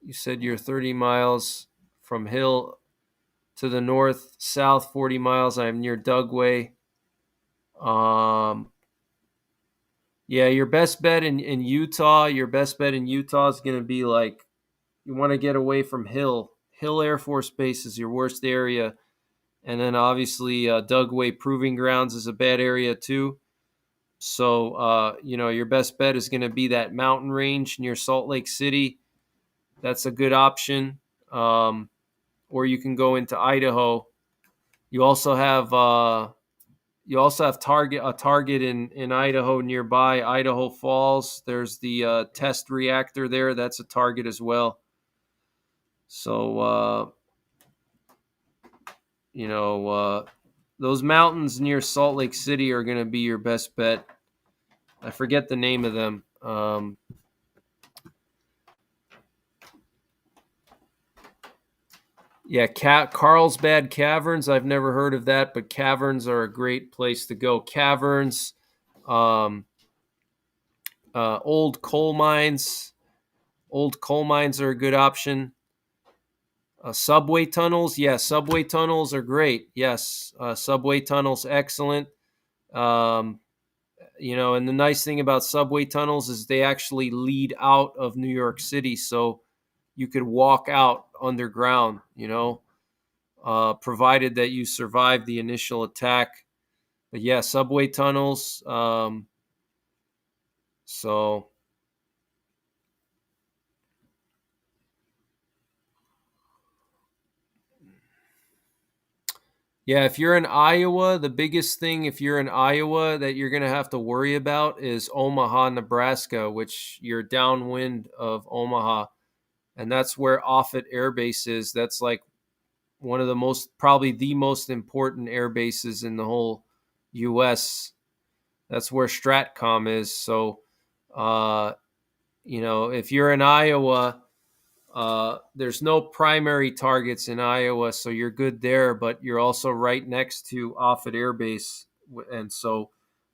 You said you're 30 miles from Hill. To the north, south 40 miles. I'm near Dugway. Yeah, your best bet in Utah. Your best bet in Utah is going to be like you want to get away from Hill. Hill Air Force Base is your worst area, and then obviously Dugway Proving Grounds is a bad area too. So your best bet is going to be that mountain range near Salt Lake City. That's a good option. Or you can go into Idaho. You also have a target in Idaho nearby, Idaho Falls. There's the test reactor there. That's a target as well. So those mountains near Salt Lake City are going to be your best bet. I forget the name of them. Yeah, Carlsbad Caverns. I've never heard of that, but caverns are a great place to go. Caverns, old coal mines. Old coal mines are a good option. Subway tunnels. Yeah, subway tunnels are great. Yes, subway tunnels, excellent. And the nice thing about subway tunnels is they actually lead out of New York City. So you could walk out underground, provided that you survive the initial attack. But yeah, subway tunnels. So yeah, if you're in Iowa, the biggest thing if you're in Iowa that you're going to have to worry about is Omaha, Nebraska, which you're downwind of Omaha. And that's where Offutt Air Base is. That's like one of the most, probably the most important air bases in the whole U.S. That's where Stratcom is. So, uh, if you're in Iowa, there's no primary targets in Iowa, so you're good there, but you're also right next to Offutt Air Base. And so,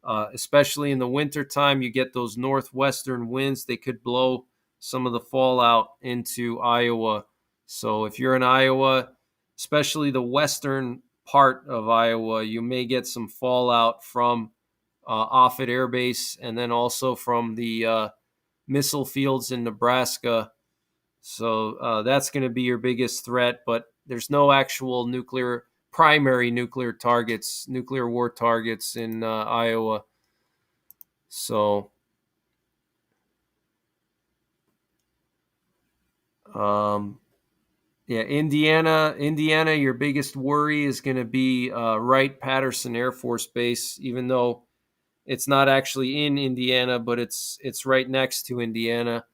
especially in the wintertime, you get those northwestern winds. They could blow some of the fallout into Iowa. So, if you're in Iowa, especially the western part of Iowa, you may get some fallout from Offutt Air Base and then also from the missile fields in Nebraska. So that's going to be your biggest threat, but there's no actual primary nuclear targets, nuclear war targets in Iowa. So, yeah, Indiana, your biggest worry is going to be Wright-Patterson Air Force Base, even though it's not actually in Indiana, but it's right next to Indiana.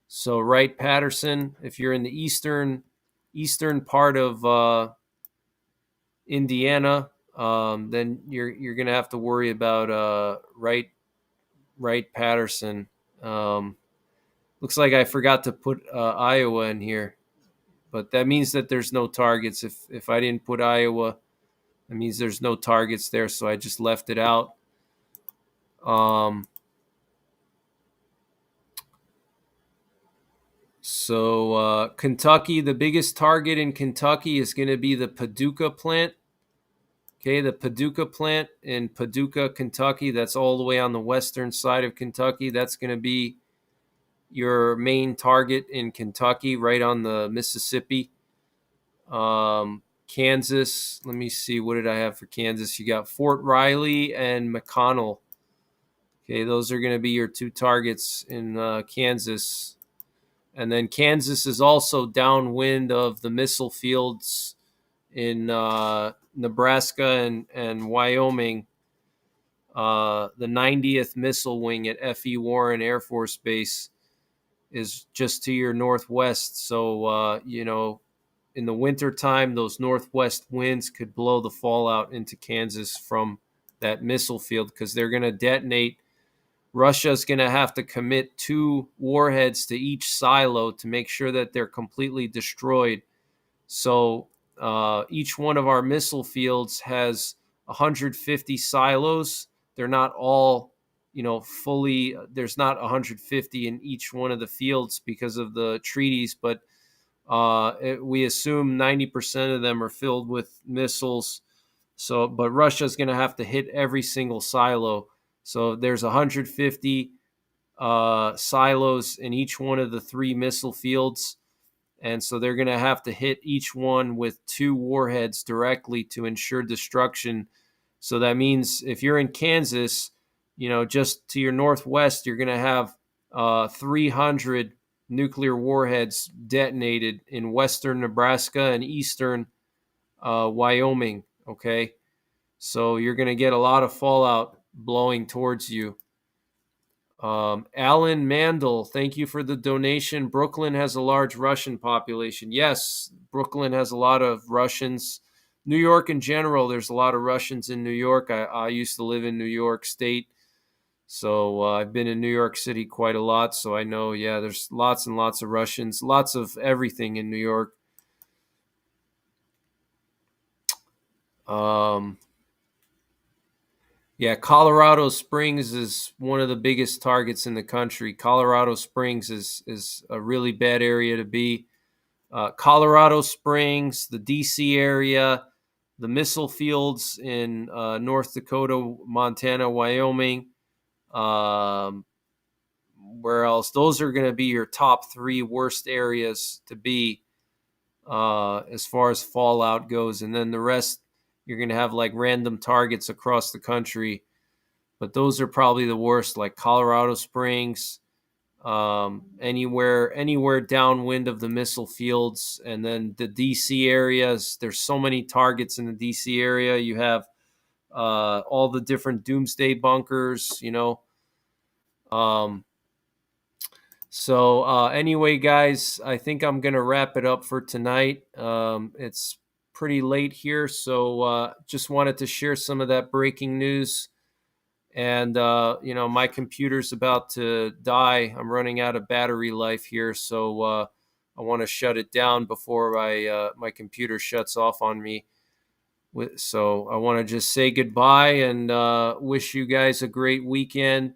So Wright-Patterson, if you're in the eastern part of Indiana, then you're going to have to worry about Wright-Patterson. Looks like I forgot to put Iowa in here, but that means that there's no targets. If I didn't put Iowa, that means there's no targets there, so I just left it out. So Kentucky, the biggest target in Kentucky is going to be the Paducah plant. Okay, the Paducah plant in Paducah, Kentucky. That's all the way on the western side of Kentucky. That's going to be your main target in Kentucky, right on the Mississippi. Kansas, let me see, what did I have for Kansas? You got Fort Riley and McConnell. Okay, those are going to be your two targets in Kansas. And then Kansas is also downwind of the missile fields in Nebraska and Wyoming. The 90th Missile Wing at F.E. Warren Air Force Base is just to your northwest. So, in the wintertime, those northwest winds could blow the fallout into Kansas from that missile field because they're going to detonate. Russia's going to have to commit 2 warheads to each silo to make sure that they're completely destroyed. So each one of our missile fields has 150 silos. They're not all, fully, there's not 150 in each one of the fields because of the treaties, but we assume 90% of them are filled with missiles. So, but Russia's going to have to hit every single silo. So there's 150 silos in each one of the 3 missile fields. And so they're going to have to hit each one with 2 warheads directly to ensure destruction. So that means if you're in Kansas, just to your northwest, you're going to have 300 nuclear warheads detonated in western Nebraska and eastern Wyoming. Okay. So you're going to get a lot of fallout blowing towards you. Alan Mandel, thank you for the donation. Brooklyn has a large Russian population. Yes, Brooklyn has a lot of Russians. New York in general, there's a lot of Russians in New York. I used to live in New York State, so I've been in New York City quite a lot. So I know, yeah, there's lots and lots of Russians, lots of everything in New York. Yeah, Colorado Springs is one of the biggest targets in the country. Colorado Springs is a really bad area to be. Colorado Springs, the D.C. area, the missile fields in North Dakota, Montana, Wyoming. Where else? Those are going to be your top 3 worst areas to be as far as fallout goes. And then the rest, you're going to have like random targets across the country. but those are probably the worst, like Colorado Springs, anywhere downwind of the missile fields. And then the DC areas, there's so many targets in the DC area. You have all the different doomsday bunkers, anyway, guys, I think I'm going to wrap it up for tonight. It's pretty late here, so just wanted to share some of that breaking news. And, my computer's about to die. I'm running out of battery life here, so I want to shut it down before my computer shuts off on me. So I want to just say goodbye and wish you guys a great weekend.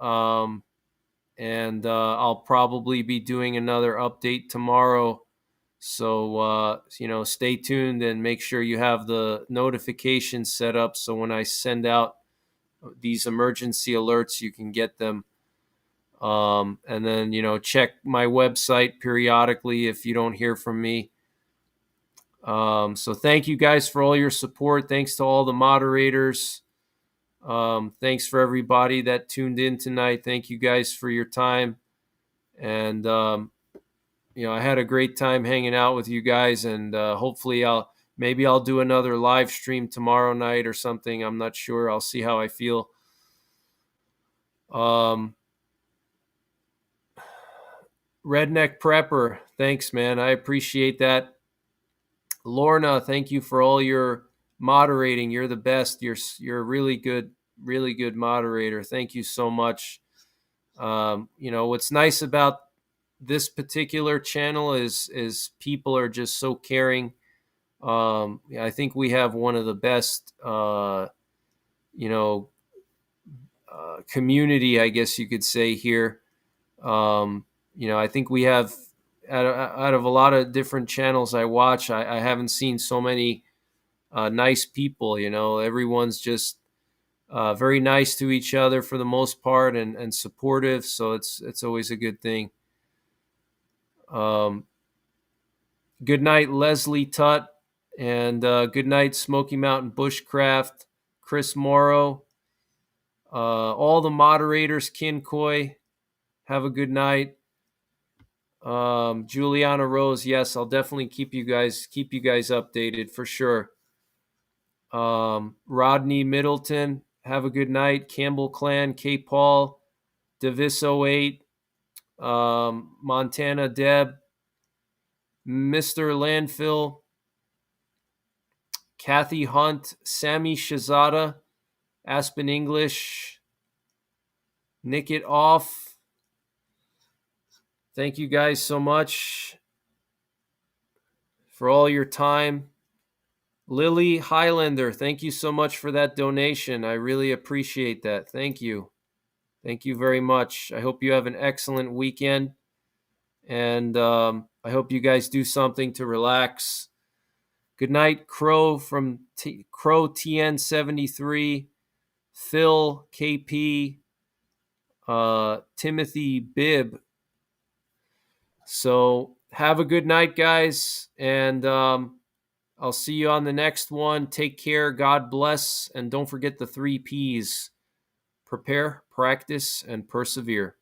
And I'll probably be doing another update tomorrow. So, stay tuned and make sure you have the notifications set up so when I send out these emergency alerts, you can get them. And then, check my website periodically if you don't hear from me. So thank you guys for all your support. Thanks to all the moderators. Thanks for everybody that tuned in tonight. Thank you guys for your time. And, I had a great time hanging out with you guys, and hopefully I'll do another live stream tomorrow night or something. I'm not sure. I'll see how I feel. Redneck Prepper, thanks, man. I appreciate that. Lorna, thank you for all your moderating. You're the best. You're a really good moderator. Thank you so much. What's nice about this particular channel is people are just so caring. I think we have one of the best, community, I guess you could say, here. I think we have, out of a lot of different channels I watch, I haven't seen so many nice people. Everyone's just very nice to each other for the most part, and supportive. So it's always a good thing. Good night, Leslie Tutt, and good night, Smoky Mountain Bushcraft, Chris Morrow, all the moderators, Kinkoy. Have a good night. Juliana Rose, yes, I'll definitely keep you guys updated for sure. Rodney Middleton, have a good night. Campbell Clan, K. Paul, Davis08, Montana Deb, Mr. Landfill, Kathy Hunt, Sammy Shazada, Aspen English, Nick It Off. Thank you guys so much for all your time. Lily Highlander, thank you so much for that donation. I really appreciate that. Thank you. Thank you very much. I hope you have an excellent weekend. And I hope you guys do something to relax. Good night, Crow from Crow TN73, Phil KP, Timothy Bibb. So have a good night, guys. And I'll see you on the next one. Take care. God bless. And don't forget the 3 Ps: prepare, practice, and persevere.